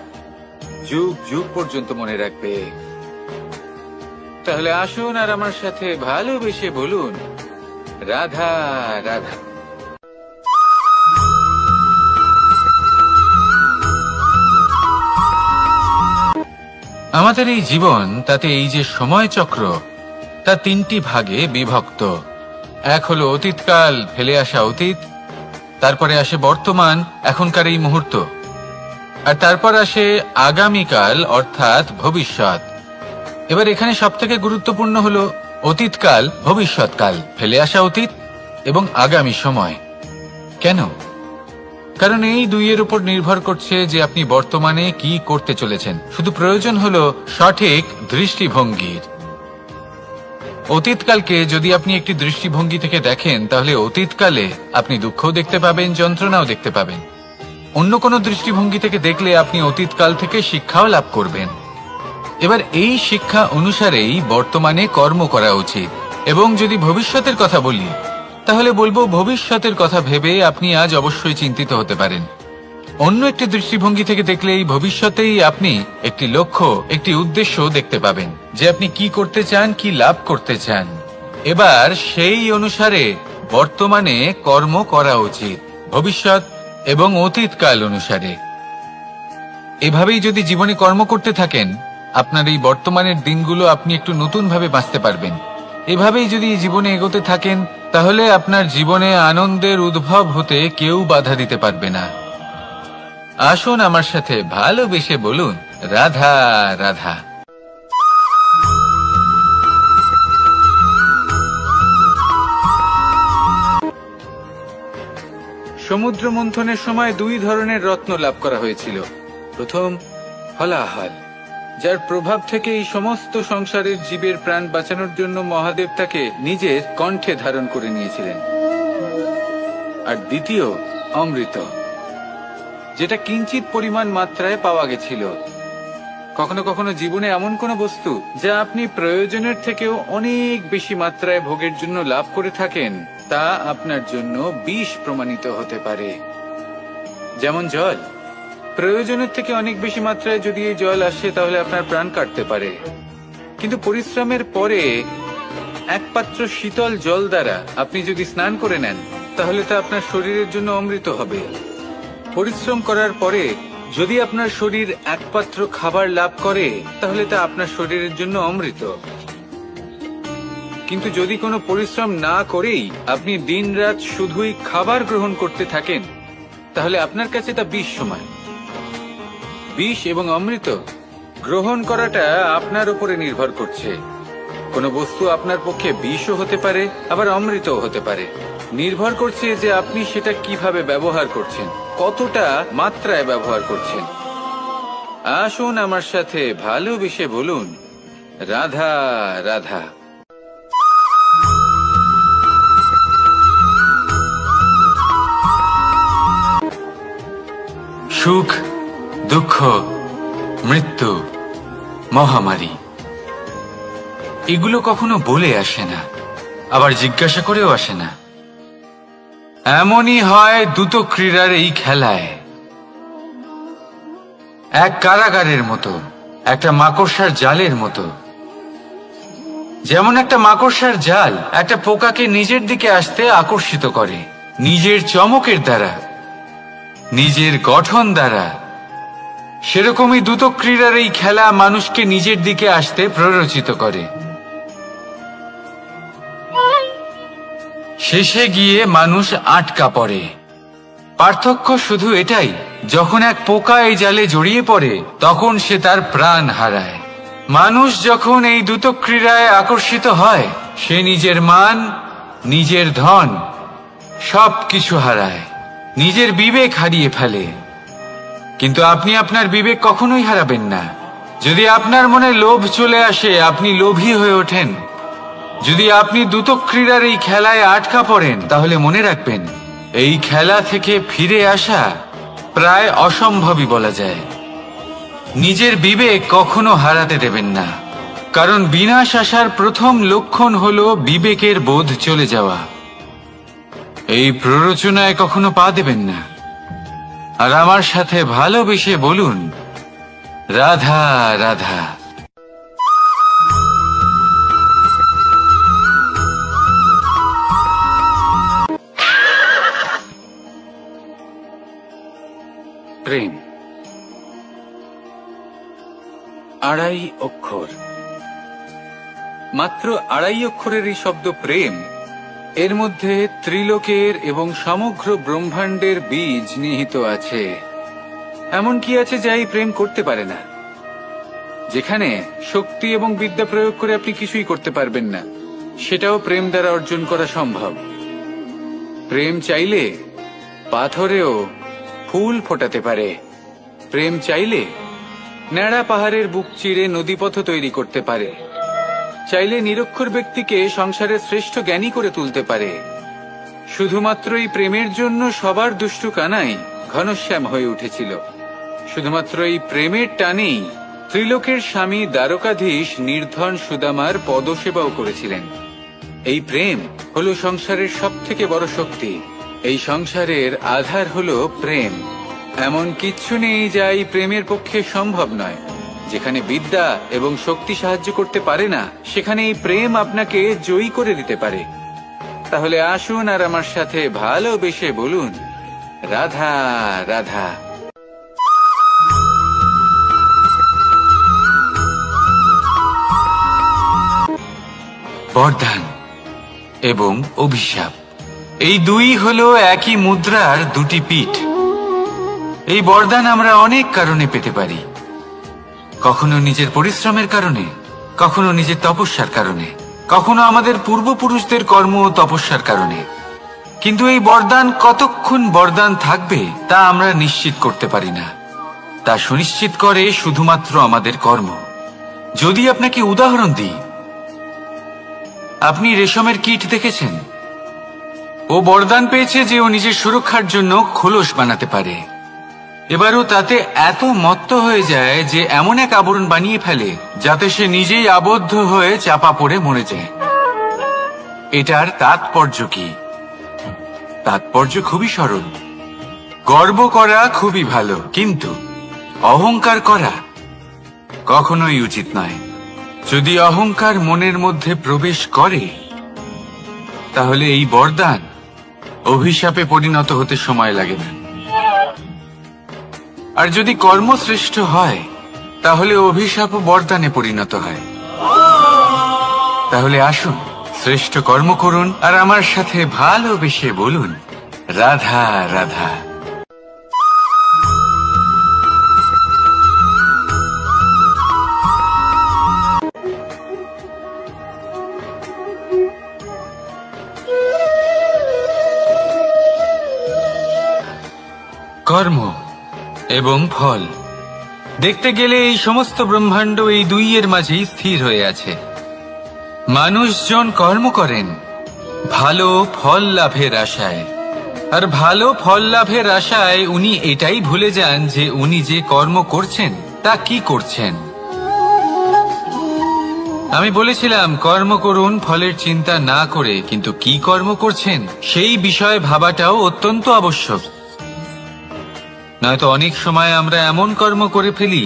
যুগ যুগ পর্যন্ত মনে রাখবে। তাহলে আসুন আর আমার সাথে ভালোবেসে বলুন, রাধা রাধা। আমাদের এই জীবন, তাতে এই যে সময় চক্র, তা তিনটি ভাগে বিভক্ত। এক হলো অতীতকাল, ফেলে আসা অতীত, তারপরে আসে বর্তমান, এখনকার এই মুহূর্ত, আর তারপর আসে আগামীকাল অর্থাৎ ভবিষ্যৎ। এবার এখানে সবথেকে গুরুত্বপূর্ণ হলো অতীতকাল, ভবিষ্যৎকাল, ফেলে আসা অতীত এবং আগামী সময়। কেন? কারণ এই দুইয়ের উপর নির্ভর করছে যে আপনি বর্তমানে কি করতে চলেছেন। শুধু প্রয়োজন হলো সঠিক দৃষ্টিভঙ্গির। অতীতকালকে যদি আপনি একটি দৃষ্টিভঙ্গি থেকে দেখেন, তাহলে অতীতকালে আপনি দুঃখও দেখতে পাবেন, যন্ত্রণাও দেখতে পাবেন। অন্য কোনো দৃষ্টিভঙ্গি থেকে দেখলে আপনি অতীতকাল থেকে শিক্ষাও লাভ করবেন। এবার এই শিক্ষা অনুসারেই বর্তমানে কর্ম করা উচিত। এবং যদি ভবিষ্যতের কথা বলি, তাহলে বলবো ভবিষ্যতের কথা ভেবে আপনি আজ অবশ্যই চিন্তিত হতে পারেন। অন্য একটি দৃষ্টিভঙ্গি থেকে দেখলে এই ভবিষ্যতেই আপনি একটি লক্ষ্য, একটি উদ্দেশ্য দেখতে পাবেন যে আপনি কি করতে চান, কি লাভ করতে চান। এবার সেই অনুসারে বর্তমানে কর্ম করা উচিত, ভবিষ্যৎ এবং অতীতকাল অনুসারে। এভাবেই যদি জীবনে কর্ম করতে থাকেন, আপনার এই বর্তমানের দিনগুলো আপনি একটু নতুন ভাবে বাঁচতে পারবেন। এভাবেই যদি জীবনে এগোতে থাকেন, তাহলে আপনার জীবনে আনন্দের উদ্ভব হতে কেউ বাধা দিতে পারবে না। আসুন আমার সাথে ভালোবেসে বলুন, রাধা রাধা। সমুদ্র মন্থনের সময় দুই ধরনের রত্ন লাভ করা হয়েছিল। প্রথম হলাহল, যার প্রভাব থেকে এই সমস্ত সংসারের জীবের প্রাণ বাঁচানোর জন্য মহাদেব তাকে নিজের কণ্ঠে ধারণ করে নিয়েছিলেন। আর দ্বিতীয় অমৃত, যেটা কিঞ্চিত পরিমাণ মাত্রায় পাওয়া গেছিল। কখনো কখনো জীবনে এমন কোন বস্তু যা আপনি প্রয়োজনের থেকেও অনেক বেশি মাত্রায় ভোগের জন্য লাভ করে থাকেন, তা আপনার জন্য বিষ প্রমাণিত হতে পারে। যেমন জল, প্রয়োজনের থেকে অনেক বেশি মাত্রায় যদি এই জল আসে তাহলে আপনার প্রাণ কাটতে পারে। কিন্তু পরিশ্রমের পরে এক পাত্র শীতল জল দ্বারা আপনি যদি স্নান করে নেন, তাহলে তা আপনার শরীরের জন্য অমৃত হবে। পরিশ্রম করার পরে যদি আপনার শরীর এক পাত্র খাবার লাভ করে, তাহলে তা আপনার শরীরের জন্য অমৃত। কিন্তু যদি কোনো পরিশ্রম না করেই আপনি দিনরাত শুধুই খাবার গ্রহণ করতে থাকেন, তাহলে আপনার কাছে তা বিষ সমান। বিষ এবং অমৃত গ্রহণ করাটা আপনার উপরে নির্ভর করছে। কোনো বস্তু আপনার পক্ষে বিষও হতে পারে, আবার অমৃতও হতে পারে। নির্ভর করছে যে আপনি সেটা কিভাবে ব্যবহার করছেন, কতটা মাত্রায় ব্যবহার করছেন। আসুন আমার সাথে ভালোবেসে বলুন, রাধা রাধা। সুখ, দুঃখ, মৃত্যু, মহামারী, এগুলো কখনো বলে আসে না, আবার জিজ্ঞাসা করেও আসে না। এমনই হয় দ্রুত ক্রীড়ার এই খেলায়। এক কারাগারের মতো, একটা মাকড়সার জালের মতো।
যেমন একটা মাকড়সার জাল একটা পোকাকে নিজের দিকে আসতে আকর্ষিত করে নিজের চমকের দ্বারা, নিজের গঠন দ্বারা, সেরকমই দ্রুত ক্রীড়ার এই খেলা মানুষকে নিজের দিকে আসতে প্ররোচিত করে। শেষে গিয়ে মানুষ আটকা পড়ে। পার্থক্য শুধু এটাই, যখন এক পোকা এই জালে জড়িয়ে পড়ে তখন সে তার প্রাণ হারায়। মানুষ যখন এই দ্রুত ক্রীড়ায় আকর্ষিত হয় সে নিজের মান, নিজের ধন সবকিছু হারায়, নিজের বিবেক হারিয়ে ফেলে। কিন্তু আপনি আপনার বিবেক কখনোই হারাবেন না। যদি আপনার মনে লোভ চলে আসে আপনি লোভী হয়ে ওঠেন। যদি আপনি দ্রুত ক্রীড়ার এই খেলায় আটকা পড়েন তাহলে মনে রাখবেন এই খেলা থেকে ফিরে আসা প্রায় অসম্ভবই বলা যায়। নিজের বিবেক কখনো হারাতে দেবেন না, কারণ বিনাশ আসার প্রথম লক্ষণ হলো বিবেকের বোধ চলে যাওয়া। এই প্ররোচনায় কখনো পা দেবেন না। আর আমার সাথে ভালোবেসে বলুন, রাধা রাধা।
প্রেম 2.5 অক্ষর, মাত্র 2.5 অক্ষরের এই শব্দ প্রেম, এর মধ্যে ত্রিলোকের এবং সমগ্র ব্রহ্মাণ্ডের বীজ নিহিত আছে। এমন কি আছে যা এই প্রেম করতে পারে না? যেখানে শক্তি এবং বিদ্যা প্রয়োগ করে আপনি কিছুই করতে পারবেন না, সেটাও প্রেম দ্বারা অর্জন করা সম্ভব। প্রেম চাইলে পাথরেও ফুল ফোটাতে পারে। প্রেম চাইলে ন্যাড়া পাহাড়ের বুক চিরে নদীপথ তৈরি করতে পারে। চাইলে নিরক্ষর ব্যক্তিকে সংসারের শ্রেষ্ঠ জ্ঞানী করে তুলতে পারে। শুধুমাত্র এই প্রেমের জন্য সবার দুষ্টু কানাই ঘনশ্যাম হয়ে উঠেছিল। শুধুমাত্র এই প্রেমের টানেই ত্রিলোকের স্বামী দ্বারকাধীশ নির্ধন সুদামার পদসেবাও করেছিলেন। এই প্রেম হলো সংসারের সবথেকে বড় শক্তি। এই সংসারের আধার হলো প্রেম। এমন কিচ্ছু নেই যা এই প্রেমের পক্ষে সম্ভব নয়। যেখানে বিদ্যা এবং শক্তি সাহায্য করতে পারে না, সেখানে এই প্রেম আপনাকে জয়ী করে দিতে পারে। তাহলে আসুন আর আমার সাথে ভালোবেসে বলুন, রাধা রাধা।
বরদান এবং অভিশাপ, এই দুই হলো একই মুদ্রার দুটি পিঠ। এই বরদান আমরা অনেক কারণে পেতে পারি। কখনো নিজের পরিশ্রমের কারণে, কখনো নিজের তপস্যার কারণে, কখনো আমাদের পূর্বপুরুষদের কর্ম ও তপস্যার কারণে। কিন্তু এই বরদান কতক্ষণ বরদান থাকবে তা আমরা নিশ্চিত করতে পারি না। তা সুনিশ্চিত করে শুধুমাত্র আমাদের কর্ম। যদি আপনাকে উদাহরণ দিই, আপনি রেশমের কীট দেখেছেন? ও বরদান পেয়েছে যে ও নিজের সুরক্ষার জন্য খোলস বানাতে পারে। এবারও তাতে এত মত্ত হয়ে যায় যে এমন এক আবরণ বানিয়ে ফেলে যাতে সে নিজেই আবদ্ধ হয়ে চাপা পড়ে মরে যায়। এটার তাৎপর্য কি? তাৎপর্য খুবই সরল। গর্ব করা খুবই ভালো, কিন্তু অহংকার করা কখনোই উচিত নয়। যদি অহংকার মনের মধ্যে প্রবেশ করে তাহলে এই বরদান অভিশাপে পরিণত হতে সময় লাগে না। আর যদি কর্মশ্রেষ্ঠ হয় তাহলে অভিশাপ বরদানে পরিণত হয়। তাহলে আসুন শ্রেষ্ঠ কর্ম করুন আর আমার সাথে ভালোবেসে বলুন, রাধা রাধা। কর্ম এবং ফল, দেখতে গেলে এই সমস্ত ব্রহ্মাণ্ড এই দুইয়ের মাঝেই স্থির হয়ে আছে। মানুষজন কর্ম করেন ভালো ফল লাভের আশায়, আর ভালো ফল লাভের আশায় উনি এটাই ভুলে যান যে উনি যে কর্ম করছেন তা কি করছেন। আমি বলেছিলাম কর্ম করুন ফলের চিন্তা না করে, কিন্তু কি কর্ম করছেন সেই বিষয়ে ভাবাটাও অত্যন্ত আবশ্যক। নয়তো অনেক সময় আমরা এমন কর্ম করে ফেলি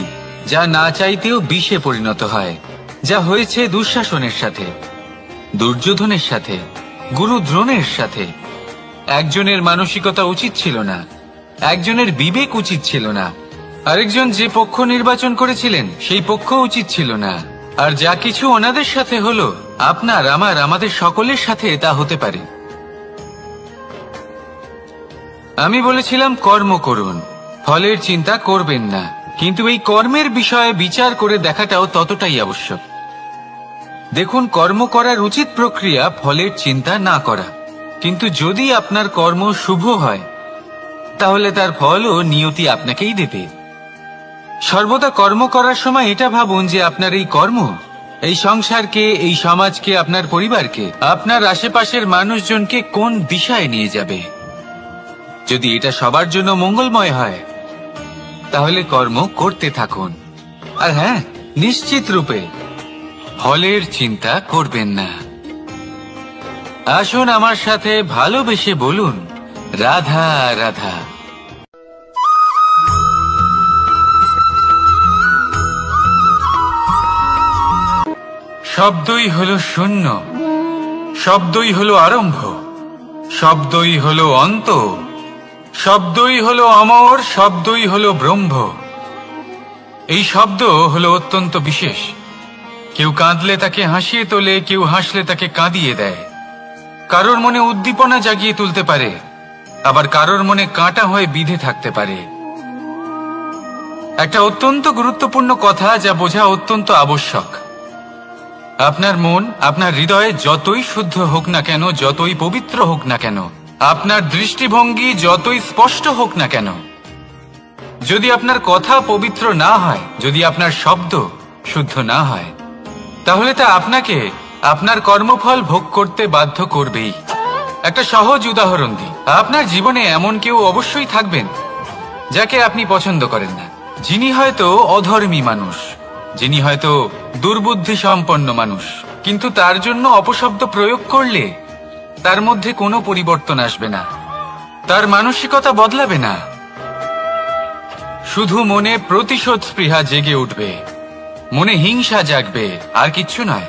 যা না চাইতেও বিষে পরিণত হয়।
যা হয়েছে দুঃশাসনের সাথে, দুর্যোধনের সাথে, গুরু দ্রোণের সাথে। একজনের মানসিকতা উচিত ছিল না, একজনের বিবেক উচিত ছিল না, আরেকজন যে পক্ষ নির্বাচন করেছিলেন সেই পক্ষ উচিত ছিল না। আর যা কিছু ওনাদের সাথে হলো, আপনার, আমার, আমাদের সকলের সাথে তা হতে পারে। আমি বলেছিলাম কর্ম করুন, ফলের চিন্তা করবেন না, কিন্তু এই কর্মের বিষয়ে বিচার করে দেখাটাও ততটাই আবশ্যক। দেখুন, কর্ম করার উচিত প্রক্রিয়া ফলের চিন্তা না করা, কিন্তু যদি আপনার কর্ম শুভ হয় তাহলে তার ফলও নিয়তি আপনাকেই দেবে। সর্বদা কর্ম করার সময় এটা ভাবুন যে আপনার এই কর্ম এই সংসারকে, এই সমাজকে, আপনার পরিবারকে, আপনার আশেপাশের মানুষজনকে কোন দিশায় নিয়ে যাবে। যদি এটা সবার জন্য মঙ্গলময় হয় তাহলে কর্ম করতে থাকুন। আর হ্যাঁ, নিশ্চিত রূপে ফলের চিন্তা করবেন না। আসুন আমার সাথে ভালোবেসে বলুন, রাধা রাধা। শব্দই হলো শূন্য, শব্দই হলো আরম্ভ, শব্দই হলো অন্ত, শব্দই হলো অমর, শব্দই হলো ব্রহ্ম। এই শব্দ হলো অত্যন্ত বিশেষ। কেউ কাঁদলে তাকে হাসিয়ে তোলে, কেউ হাসলে তাকে কাঁদিয়ে দেয়। কারোর মনে উদ্দীপনা জাগিয়ে তুলতে পারে, আবার কারোর মনে কাঁটা হয়ে বিঁধে থাকতে পারে। একটা অত্যন্ত গুরুত্বপূর্ণ কথা যা বোঝা অত্যন্ত আবশ্যক। আপনার মন, আপনার হৃদয়ে যতই শুদ্ধ হোক না কেন, যতই পবিত্র হোক না কেন, আপনার দৃষ্টিভঙ্গি যতই স্পষ্ট হোক না কেন, যদি আপনার কথা পবিত্র না হয়, যদি আপনার শব্দ শুদ্ধ না হয়, তাহলে তা আপনাকে আপনার কর্মফল ভোগ করতে বাধ্য করবেই। একটা সহজ উদাহরণ দিই। আপনার জীবনে এমন কেউ অবশ্যই থাকবেন যাকে আপনি পছন্দ করেন না, যিনি হয়তো অধর্মী মানুষ, যিনি হয়তো দুর্বুদ্ধি সম্পন্ন মানুষ, কিন্তু তার জন্য অপশব্দ প্রয়োগ করলে তার মধ্যে কোনো পরিবর্তন আসবে না, তার মানসিকতা বদলাবে না, শুধু মনে প্রতিশোধ স্পৃহা জেগে উঠবে, মনে হিংসা জাগবে, আর কিচ্ছু নয়।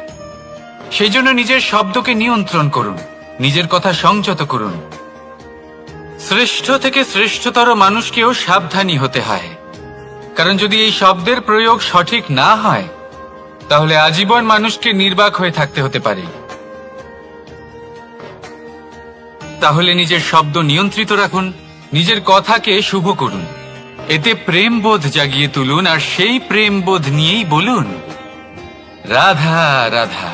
সেই জন্য নিজের শব্দকে নিয়ন্ত্রণ করুন, নিজের কথা সংযত করুন। শ্রেষ্ঠ থেকে শ্রেষ্ঠতর মানুষকেও সাবধানী হতে হয়, কারণ যদি এই শব্দের প্রয়োগ সঠিক না হয় তাহলে আজীবন মানুষকে নির্বাক হয়ে থাকতে হতে পারে। তাহলে নিজের শব্দ নিয়ন্ত্রিত রাখুন, নিজের কথাকে শুভ করুন, এতে প্রেমবোধ জাগিয়ে তুলুন, আর সেই প্রেমবোধ নিয়েই বলুন, রাধা রাধা।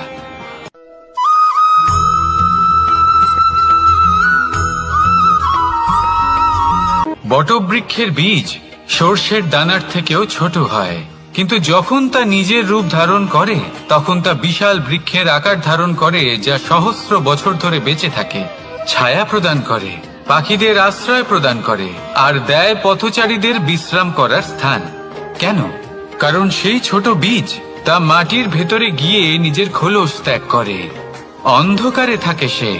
বটবৃক্ষের বীজ সর্ষের দানার থেকেও ছোট হয়, কিন্তু যখন তা নিজের রূপ ধারণ করে তখন তা বিশাল বৃক্ষের আকার ধারণ করে, যা সহস্র বছর ধরে বেঁচে থাকে, ছায়া প্রদান করে, পাখিদের আশ্রয় প্রদান করে, আর দেয় পথচারীদের বিশ্রাম করার স্থান। কেন? কারণ সেই ছোট বীজ তা মাটির ভেতরে গিয়ে নিজের খোলস ত্যাগ করে। অন্ধকারে থাকে সে,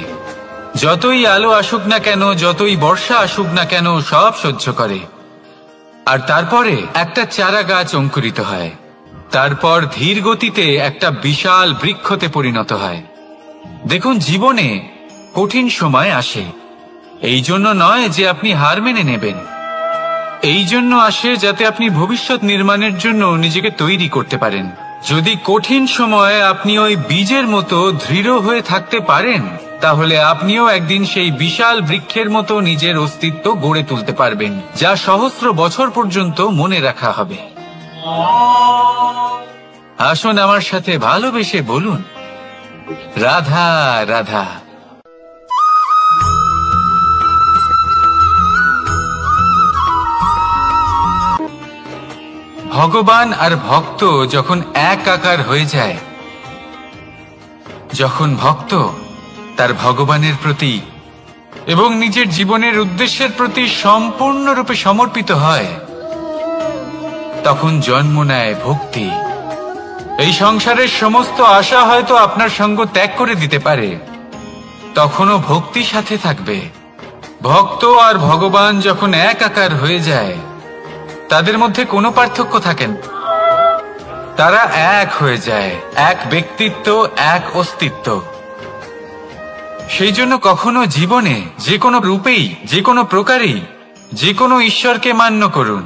যতই আলো আসুক না কেন, যতই বর্ষা আসুক না কেন, সব সহ্য করে। আর তারপরে একটা চারা গাছ অঙ্কুরিত হয়, তারপর ধীর গতিতে একটা বিশাল বৃক্ষতে পরিণত হয়। দেখুন, জীবনে কঠিন সময় আসে, এই জন্য নয় যে আপনি হার মেনে নেবেন, এই জন্য আসে যাতে আপনি ভবিষ্যৎ নির্মাণের জন্য নিজেকে তৈরি করতে পারেন। যদি কঠিন সময়ে আপনি ওই বীজের মতো দৃঢ় হয়ে থাকতে পারেন, তাহলে আপনিও একদিন সেই বিশাল বৃক্ষের মতো নিজের অস্তিত্ব গড়ে তুলতে পারবেন, যা সহস্র বছর পর্যন্ত মনে রাখা হবে। আসুন আমার সাথে ভালোবেসে বলুন, রাধা রাধা। ভগবান আর ভক্ত যখন এক আকার হয়ে যায়, যখন ভক্ত তার ভগবানের প্রতি এবং নিজের জীবনের উদ্দেশ্যের প্রতি সম্পূর্ণরূপে সমর্পিত হয়, তখন জন্ম নেয় ভক্তি। এই সংসারের সমস্ত আশা হয়তো আপনার সঙ্গ ত্যাগ করে দিতে পারে, তখনও ভক্তি সাথে থাকবে। ভক্ত আর ভগবান যখন এক আকার হয়ে যায়, তাদের মধ্যে কোনো পার্থক্য থাকে না। তারা এক হয়ে যায়, এক ব্যক্তিত্ব, এক অস্তিত্ব। সেই জন্য কখনো জীবনে যে কোনো রূপেই, যে কোনো প্রকারেই, যে কোনো ঈশ্বরকে মান্য করুন।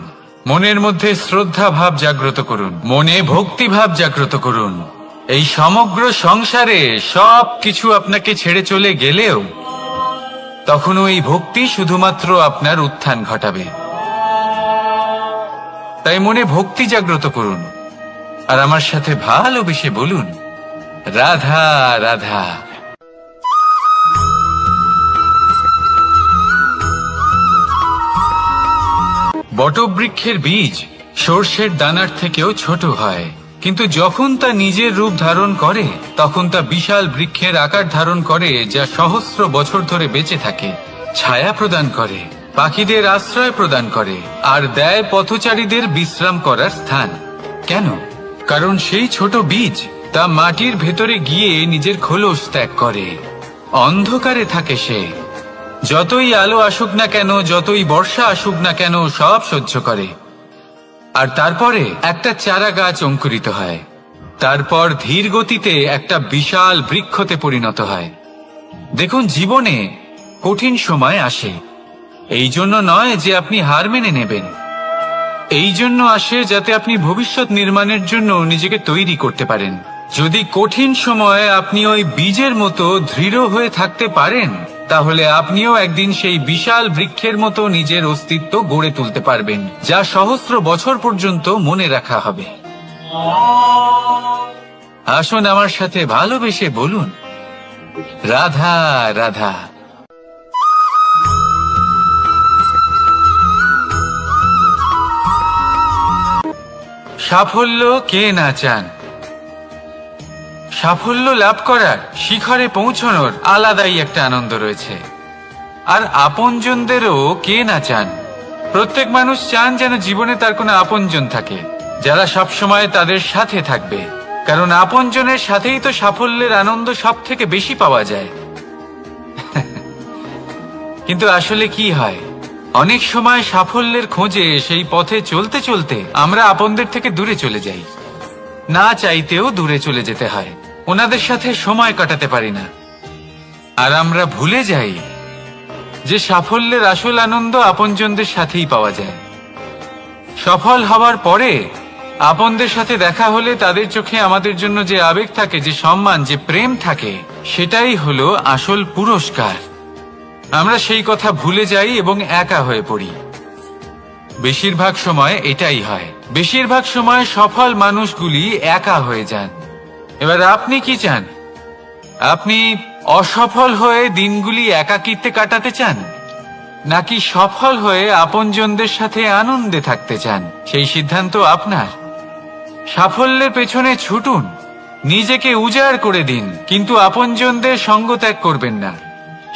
মনের মধ্যে শ্রদ্ধা ভাব জাগ্রত করুন, মনে ভক্তি ভাব জাগ্রত করুন। এই সমগ্র সংসারে সব কিছু আপনাকে ছেড়ে চলে গেলেও তখনও এই ভক্তি শুধুমাত্র আপনার উত্থান ঘটাবে। তাই মনে ভক্তি জাগ্রত করুন আর আমার সাথে ভালোবেসে বলুন, রাধা রাধা। বটবৃক্ষের বীজ সর্ষের দানার থেকেও ছোট হয়, কিন্তু যখন তা নিজের রূপ ধারণ করে তখন তা বিশাল বৃক্ষের আকার ধারণ করে, যা সহস্র বছর ধরে বেঁচে থাকে, ছায়া প্রদান করে, পাখিদের আশ্রয় প্রদান করে আর দেয় পথচারীদের বিশ্রাম করার স্থান। কেন? কারণ সেই ছোট বীজ তা মাটির ভেতরে গিয়ে নিজের খোলস ত্যাগ করে। অন্ধকারে থাকে সে, যতই আলো আসুক না কেন, যতই বর্ষা আসুক না কেন, সব সহ্য করে। আর তারপরে একটা চারা গাছ অঙ্কুরিত হয়, তারপর ধীর গতিতে একটা বিশাল বৃক্ষতে পরিণত হয়। দেখুন, জীবনে কঠিন সময় আসে, এই জন্য নয় যে আপনি হার মেনে নেবেন, এই জন্য আসে যাতে আপনি ভবিষ্যৎ নির্মাণের জন্য নিজেকে তৈরি করতে পারেন। যদি কঠিন সময়ে আপনি ওই বীজের মতো দৃঢ় হয়ে থাকতে পারেন, তাহলে আপনিও একদিন সেই বিশাল বৃক্ষের মতো নিজের অস্তিত্ব গড়ে তুলতে পারবেন, যা সহস্র বছর পর্যন্ত মনে রাখা হবে। আসুন আমার সাথে ভালোবেসে বলুন, রাধা রাধা। সাফল্য কে না চান? সাফল্য লাভ করার, শিখরে পৌঁছানোর আলাদাই একটা আনন্দ রয়েছে। আর আপনজনদেরও কে না চান? প্রত্যেক মানুষ চান যেন জীবনে তার কোনো আপনজন থাকে, যারা সবসময় তাদের সাথে থাকবে, কারণ আপনজনের সাথেই তো সাফল্যের আনন্দ সব থেকে বেশি পাওয়া যায়। কিন্তু আসলে কি হয়, অনেক সময় সাফল্যের খোঁজে সেই পথে চলতে চলতে আমরা আপনদের থেকে দূরে চলে যাই, না চাইতেও দূরে চলে যেতে হয়, ওনাদের সাথে সময় কাটাতে পারি না। আর আমরা ভুলে যাই যে সাফল্যের আসল আনন্দ আপনজনদের সাথেই পাওয়া যায়। সফল হওয়ার পরে আপনদের সাথে দেখা হলে তাদের চোখে আমাদের জন্য যে আবেগ থাকে, যে সম্মান, যে প্রেম থাকে, সেটাই হলো আসল পুরস্কার। আমরা সেই কথা ভুলে যাই এবং একা হয়ে পড়ি। বেশিরভাগ সময় এটাই হয়, বেশিরভাগ সময় সফল মানুষগুলি একা হয়ে যান। এবার আপনি কি চান? আপনি অসফল হয়ে দিনগুলি একাকিত্বে কাটাতে চান, নাকি সফল হয়ে আপনজনদের সাথে আনন্দে থাকতে চান? সেই সিদ্ধান্ত আপনার। সাফল্যের পেছনে ছুটুন, নিজেকে উজাড় করে দিন, কিন্তু আপনজনদের সঙ্গ ত্যাগ করবেন না।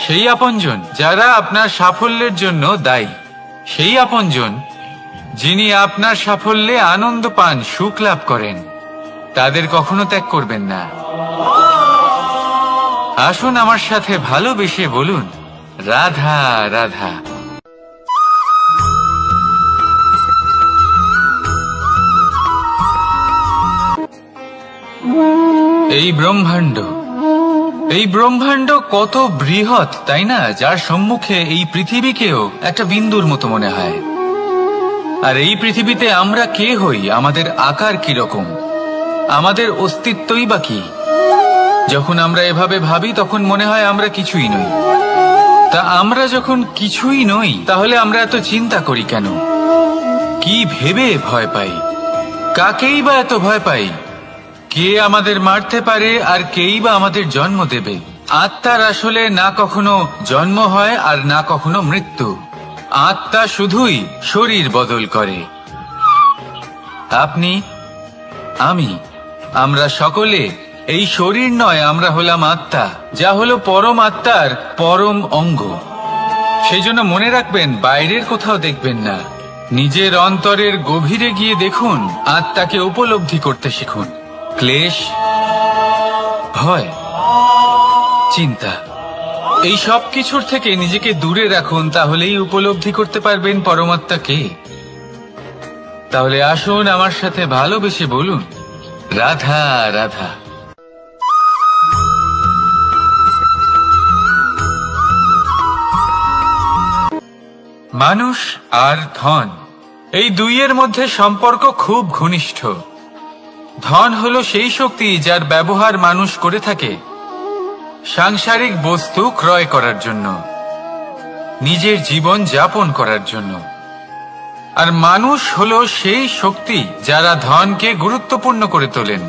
সেই আপনজন যারা আপনার সাফল্যের জন্য দায়ী, সেই আপনজন যিনি আপনার সাফল্যে আনন্দ পান, সুখ লাভ করেন, তাদের কখনো ত্যাগ করবেন না। আসুন আমার সাথে ভালোবেসে বলুন, রাধা রাধা। এই ব্রহ্মাণ্ড কত বৃহৎ, তাই না? যার সম্মুখে এই পৃথিবীকেও একটা বিন্দুর মতো মনে হয়। আর এই পৃথিবীতে আমরা কে হই, আমাদের আকার কি রকম, আমাদের অস্তিত্বই বা কি? যখন আমরা এভাবে ভাবি তখন মনে হয় আমরা কিছুই নই। তা আমরা যখন কিছুই নই, তাহলে আমরা এত চিন্তা করি কেন? কি ভেবে ভয় পাই? কাকেই বা এত ভয় পাই? কে আমাদের মারতে পারে আর কেই বা আমাদের জন্ম দেবে? আত্মার আসলে না কখনো জন্ম হয় আর না কখনো মৃত্যু। আত্মা শুধুই শরীর বদল করে। আপনি, আমি, আমরা সকলে এই শরীর নয়, আমরা হলাম আত্মা, যা হলো পরম আত্মার পরম অঙ্গ। সেই জন্য মনে রাখবেন, বাইরের কোথাও দেখবেন না, নিজের অন্তরের গভীরে গিয়ে দেখুন, আত্মাকে উপলব্ধি করতে শিখুন। ক্লেশ, ভয়, চিন্তা, এই সব কিছুর থেকে নিজেকে দূরে রাখুন, তাহলেই উপলব্ধি করতে পারবেন পরমাত্মাকে। তাহলে আসুন আমার সাথে ভালোবেসে বলুন,
রাধা রাধা। মানুষ আর ধন, এই দুইয়ের মধ্যে সম্পর্ক খুব ঘনিষ্ঠ। ধন হলো সেই শক্তি যার ব্যবহার মানুষ করে থাকে সাংসারিক বস্তু ক্রয় করার জন্য, নিজের জীবন যাপন করার জন্য। আর মানুষ হলো সেই শক্তি যারা ধনকে গুরুত্বপূর্ণ করে তোলেন।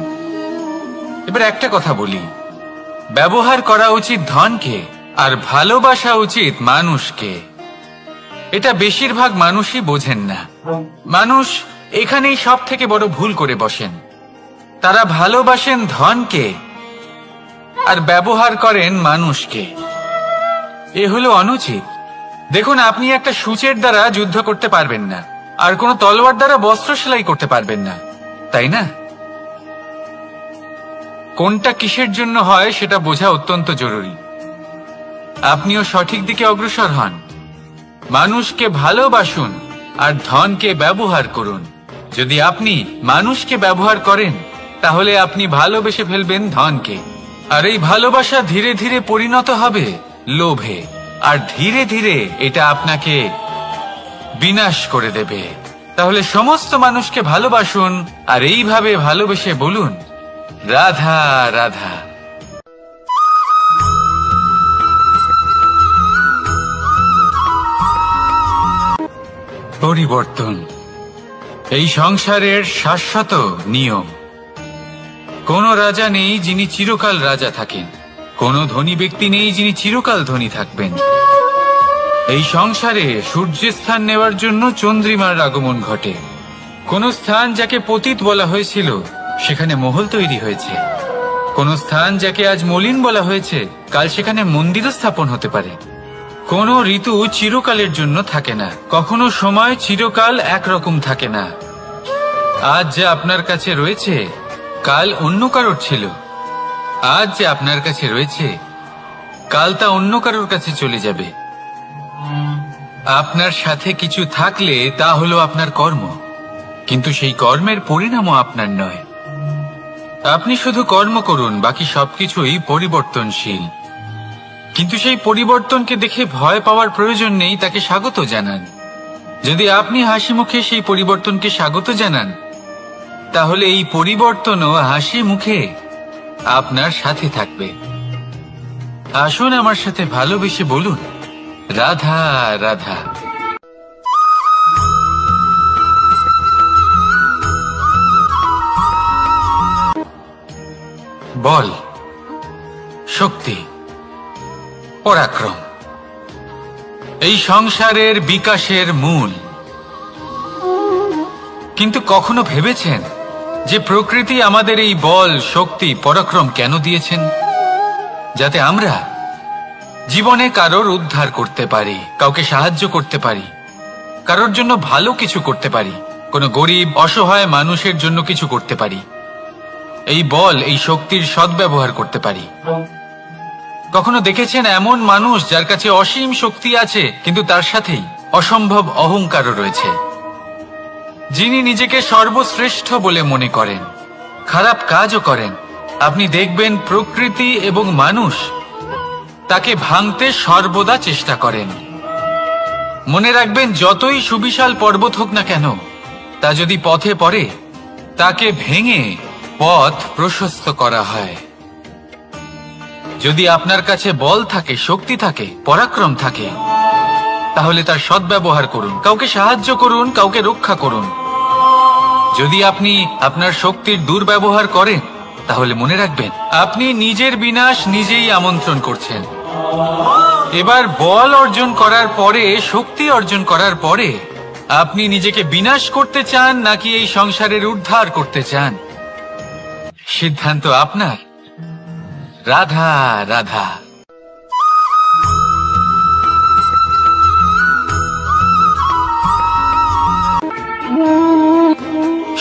এবার একটা কথা বলি, ব্যবহার করা উচিত ধনকে আর ভালোবাসা উচিত মানুষকে। এটা বেশিরভাগ মানুষই বোঝেন না। মানুষ এখানেই সব থেকে বড় ভুল করে বসেন। তারা ভালোবাসেন ধনকে আর ব্যবহার করেন মানুষকে। এ হলো অনুচিত। দেখুন, আপনি একটা সূচের দ্বারা যুদ্ধ করতে পারবেন না, আর কোনো তলোয়ার দ্বারা বস্ত্র সেলাই করতে পারবেন না, তাই না? কোনটা কিসের জন্য হয় সেটা বোঝা অত্যন্ত জরুরি। আপনিও সঠিক দিকে অগ্রসর হন। মানুষকে ভালোবাসুন আর ধনকে ব্যবহার করুন। যদি আপনি মানুষকে ব্যবহার করেন তাহলে আপনি ভালোবেসে ফেলবেন ধনকে, আর এই ভালোবাসা ধীরে ধীরে পরিণত হবে লোভে, আর ধীরে ধীরে এটা আপনাকে বিনাশ করে দেবে। তাহলে সমস্ত মানুষকে ভালোবাসুন আর এইভাবে ভালোবেসে বলুন, রাধা রাধা। পরিবর্তন এই সংসারের শাশ্বত নিয়ম। কোন রাজা নেই যিনি চিরকাল রাজা থাকেন, কোন ধনী ব্যক্তি নেই যিনি চিরকাল ধনী থাকবেন। এই সংসারে সূর্যের স্থান নেওয়ার জন্য চন্দ্রিমার আগমন ঘটে। কোন স্থান যাকে পতিত বলা হয়েছিল সেখানে মহল তৈরি হয়েছে। কোন স্থান যাকে আজ মলিন বলা হয়েছে কাল সেখানে মন্দিরও স্থাপন হতে পারে। কোন ঋতু চিরকালের জন্য থাকে না, কখনো সময় চিরকাল একরকম থাকে না। আজ যা আপনার কাছে রয়েছে কাল অন্য কারোর ছিল। আজ যে আপনার কাছে রয়েছে কাল তা অন্য কারোর কাছে চলে যাবে। আপনার সাথে কিছু থাকলে তা হলো আপনার কর্ম, কিন্তু সেই কর্মের পরিণামও আপনার নয়। আপনি শুধু কর্ম করুন, বাকি সবকিছুই পরিবর্তনশীল। কিন্তু সেই পরিবর্তনকে দেখে ভয় পাওয়ার প্রয়োজন নেই, তাকে স্বাগত জানান। যদি আপনি হাসি মুখে সেই পরিবর্তনকে স্বাগত জানান তাহলে এই পরিবর্তনও হাসি মুখে আপনার সাথে থাকবে। আসুন আমার সাথে ভালোবেসে বলুন, রাধা রাধা। বল, শক্তি, পরাক্রম এই সংসারের বিকাশের মূল। কিন্তু কখনো ভেবেছেন যে প্রকৃতি আমাদের এই বল, শক্তি, পরাক্রম কেন দিয়েছেন? যাতে আমরা জীবনে কারোর উদ্ধার করতে পারি, কাউকে সাহায্য করতে পারি, কারোর জন্য ভালো কিছু করতে পারি, কোনো গরিব অসহায় মানুষের জন্য কিছু করতে পারি। এই বল, এই শক্তির সদ্ব্যবহার করতে পারি। কখনো দেখেছেন এমন মানুষ যার কাছে অসীম শক্তি আছে কিন্তু তার সাথেই অসম্ভব অহংকারও রয়েছে, যিনি নিজেকে সর্বশ্রেষ্ঠ বলে মনে করেন, খারাপ কাজও করেন। আপনি দেখবেন প্রকৃতি এবং মানুষ তাকে ভাঙতে সর্বদা চেষ্টা করেন। মনে রাখবেন, যতই সুবিশাল পর্বত হোক না কেন, তা যদি পথে পড়ে তাকে ভেঙে পথ প্রশস্ত করা হয়। যদি আপনার কাছে বল থাকে, শক্তি থাকে, পরাক্রম থাকে, তাহলে তার সদ্ব্যবহার করুন, কাউকে সাহায্য করুন, কাউকে রক্ষা করুন। যদি আপনি আপনার শক্তির দুর্ব্যবহার করেন তাহলে মনে রাখবেন আপনি নিজের বিনাশ নিজেই আমন্ত্রণ করছেন। এবার বল অর্জন করার পরে, শক্তি অর্জন করার পরে আপনি নিজেকে বিনাশ করতে চান নাকি এই সংসারের উদ্ধার করতে চান, সিদ্ধান্ত আপনার। রাধা রাধা।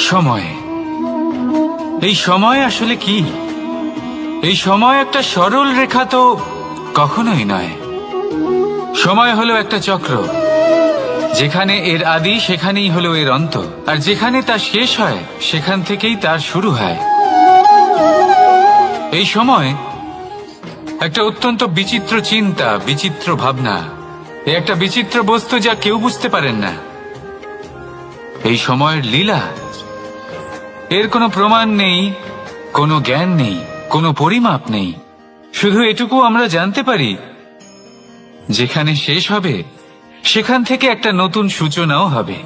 সময়, এই সময় আসলে কি? এই সময় একটা সরল রেখা তো কখনোই নয়। সময় হলো একটা চক্র, যেখানে এর আদি সেখানেই হলো এর অন্ত, আর যেখানে তা শেষ হয় সেখান থেকেই তার শুরু হয়।
এই সময় একটা অত্যন্ত বিচিত্র চিন্তা, বিচিত্র ভাবনা, একটা বিচিত্র বস্তু যা কেউ বুঝতে পারেন না। এই সময়ের লীলা, এর কোনো প্রমাণ নেই, কোনো জ্ঞান নেই, কোনো পরিমাপ নেই। শুধু এটুকু আমরা জানতে পারি, যেখানে শেষ হবে সেখান থেকে একটা নতুন সূচনাও হবে।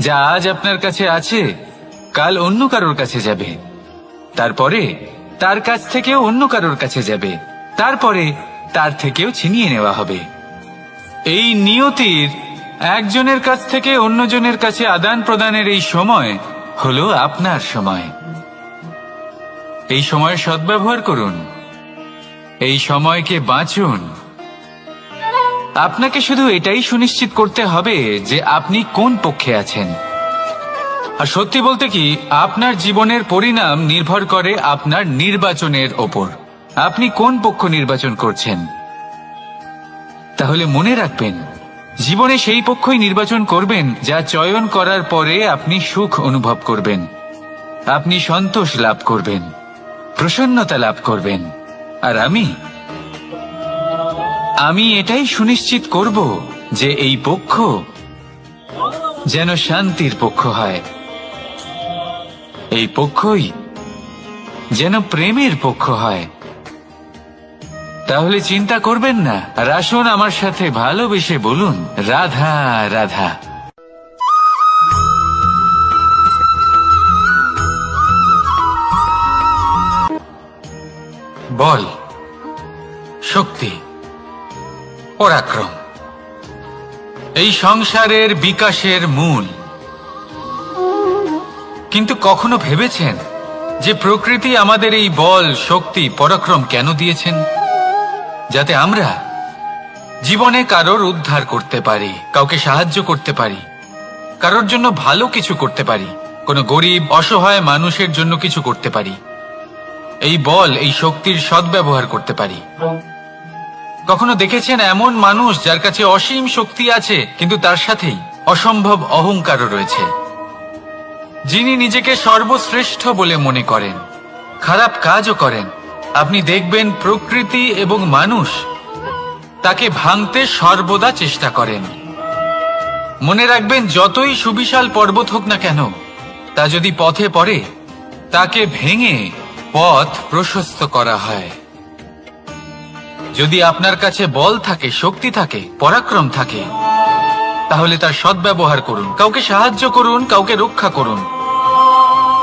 যা আজ আপনার কাছে আছে কাল অন্য কারোর কাছে যাবে, তারপরে তার কাছ থেকেও অন্য কারোর কাছে যাবে, তারপরে তার থেকেও ছিনিয়ে নেওয়া হবে। এই নিয়তির একজনের কাছ থেকে অন্যজনের কাছে আদান প্রদানের এই সময় হলো আপনার সময়। এই সময়ের সদ্ব্যবহার করুন, এই সময়কে বাঁচুন। আপনাকে শুধু এটাই সুনিশ্চিত করতে হবে যে আপনি কোন পক্ষে আছেন। আর সত্যি বলতে কি, আপনার জীবনের পরিণাম নির্ভর করে আপনার নির্বাচনের ওপর। আপনি কোন পক্ষ নির্বাচন করছেন। তাহলে মনে রাখবেন, জীবনে সেই পক্ষই নির্বাচন করবেন যা চয়ন করার পরে আপনি সুখ অনুভব করবেন, আপনি সন্তোষ লাভ করবেন, প্রসন্নতা লাভ করবেন। আর আমি এটাই সুনিশ্চিত করব যে এই পক্ষ যেন শান্তির পক্ষ হয়, এই পক্ষই যেন প্রেমের পক্ষ হয়। তাহলে চিন্তা করবেন না, আর আসুন আমার সাথে ভালোবেসে বলুন, রাধা রাধা। বল, শক্তি, পরাক্রম এই সংসারের বিকাশের মূল। কিন্তু কখনো ভেবেছেন যে প্রকৃতি আমাদের এই বল, শক্তি, পরাক্রম কেন দিয়েছেন? যাতে আমরা জীবনে কারোর উদ্ধার করতে পারি, কাউকে সাহায্য করতে পারি, কারোর জন্য ভালো কিছু করতে পারি, কোনো গরিব অসহায় মানুষের জন্য কিছু করতে পারি। এই বল, এই শক্তির সদ্ব্যবহার করতে পারি। কখনো দেখেছেন এমন মানুষ যার কাছে অসীম শক্তি আছে, কিন্তু তার সাথেই অসম্ভব অহংকারও রয়েছে, যিনি নিজেকে সর্বশ্রেষ্ঠ বলে মনে করেন, খারাপ কাজও করেন। আপনি দেখবেন প্রকৃতি এবং মানুষ তাকে ভাঙতে সর্বদা চেষ্টা করেন। মনে রাখবেন, যতই সুবিশাল পর্বত হোক না কেন, তা যদি পথে পড়ে তাকে ভেঙে পথ প্রশস্ত করা হয়। যদি আপনার কাছে বল থাকে, শক্তি থাকে, পরাক্রম থাকে, তাহলে তার সদ্ব্যবহার করুন, কাউকে সাহায্য করুন, কাউকে রক্ষা করুন।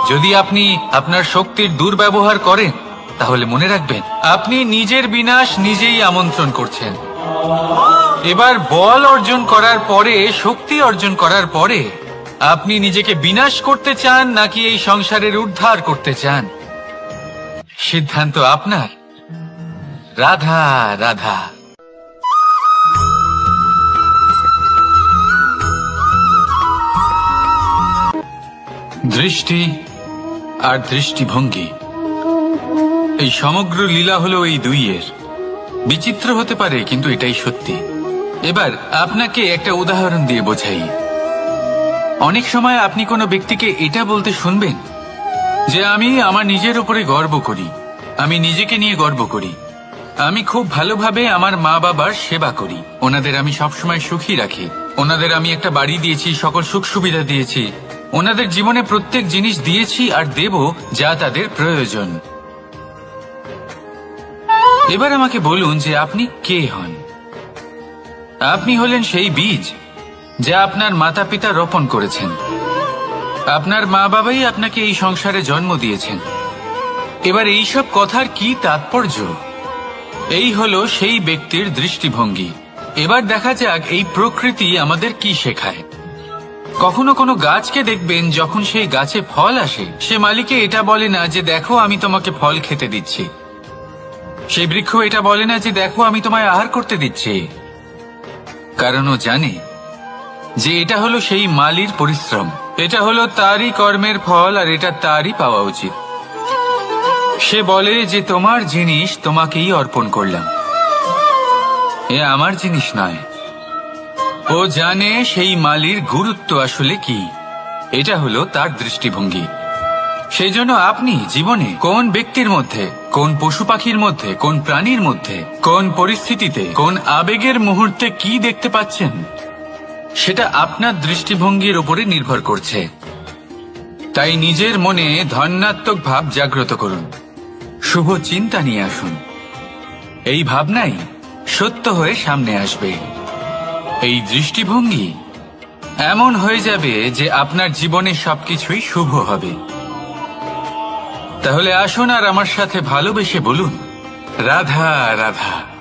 যদি আপনি আপনার শক্তির দুর্ব্যবহার করেন, তাহলে মনে রাখবেন আপনি নিজের বিনাশ নিজেই আমন্ত্রণ করছেন। এবার বল অর্জন করার পরে, শক্তি অর্জন করার পরে আপনি নিজেকে বিনাশ করতে চান নাকি এই সংসারের উদ্ধার করতে চান, সিদ্ধান্ত আপনার। রাধা রাধা। দৃষ্টি আর দৃষ্টিভঙ্গি, এই সমগ্র লীলা হলো এই দুইয়ের। বিচিত্র হতে পারে, কিন্তু এটাই সত্যি। এবার আপনাকে একটা উদাহরণ দিয়ে বোঝাই। অনেক সময় আপনি কোনো ব্যক্তিকে এটা বলতে শুনবেন যে আমি আমার নিজের উপরে গর্ব করি, আমি নিজেকে নিয়ে গর্ব করি, আমি খুব ভালোভাবে আমার মা বাবার সেবা করি, ওনাদের আমি সবসময় সুখী রাখি, ওনাদের আমি একটা বাড়ি দিয়েছি, সকল সুখ সুবিধা দিয়েছি, ওনাদের জীবনে প্রত্যেক জিনিস দিয়েছি আর দেব যা তাদের প্রয়োজন। এবার আমাকে বলুন যে আপনি কে হন? আপনি হলেন সেই বীজ যা আপনার মাতা পিতা রোপণ করেছেন। আপনার মা বাবাই আপনাকে এই সংসারে জন্ম দিয়েছেন। এবার এইসব কথার কি তাৎপর্য? এই হলো সেই ব্যক্তির দৃষ্টিভঙ্গি। এবার দেখা যাক এই প্রকৃতি আমাদের কি শেখায়। কখনো কোনো গাছকে দেখবেন, যখন সেই গাছে ফল আসে, সে মালিকে এটা বলে না যে দেখো আমি তোমাকে ফল খেতে দিচ্ছি। সেই বৃক্ষ এটা বলে না যে দেখো আমি তোমায় আহার করতে দিচ্ছি, কারণ ও জানে যে এটা হলো সেই মালির পরিশ্রম, এটা হলো তারই কর্মের ফল, আর এটা তারই পাওয়া উচিত। সে বলে যে তোমার জিনিস তোমাকেই অর্পণ করলাম, এ আমার জিনিস নয়। ও জানে সেই মালির গুরুত্ব আসলে কি, এটা হলো তার দৃষ্টিভঙ্গি। সেই জন্য আপনি জীবনে কোন ব্যক্তির মধ্যে, কোন পশু পাখির মধ্যে, কোন প্রাণীর মধ্যে, কোন পরিস্থিতিতে, কোন আবেগের মুহূর্তে কি দেখতে পাচ্ছেন, সেটা আপনার দৃষ্টিভঙ্গির উপরে নির্ভর করছে। তাই নিজের মনে ধনাত্মক ভাব জাগ্রত করুন, শুভ চিন্তা নিয়ে আসুন। এই ভাবনাই সত্য হয়ে সামনে আসবে। এই দৃষ্টিভঙ্গি এমন হয়ে যাবে যে আপনার জীবনে সবকিছুই শুভ হবে। তাহলে আসুন আর আমার সাথে ভালোবেসে বলুন, রাধা রাধা।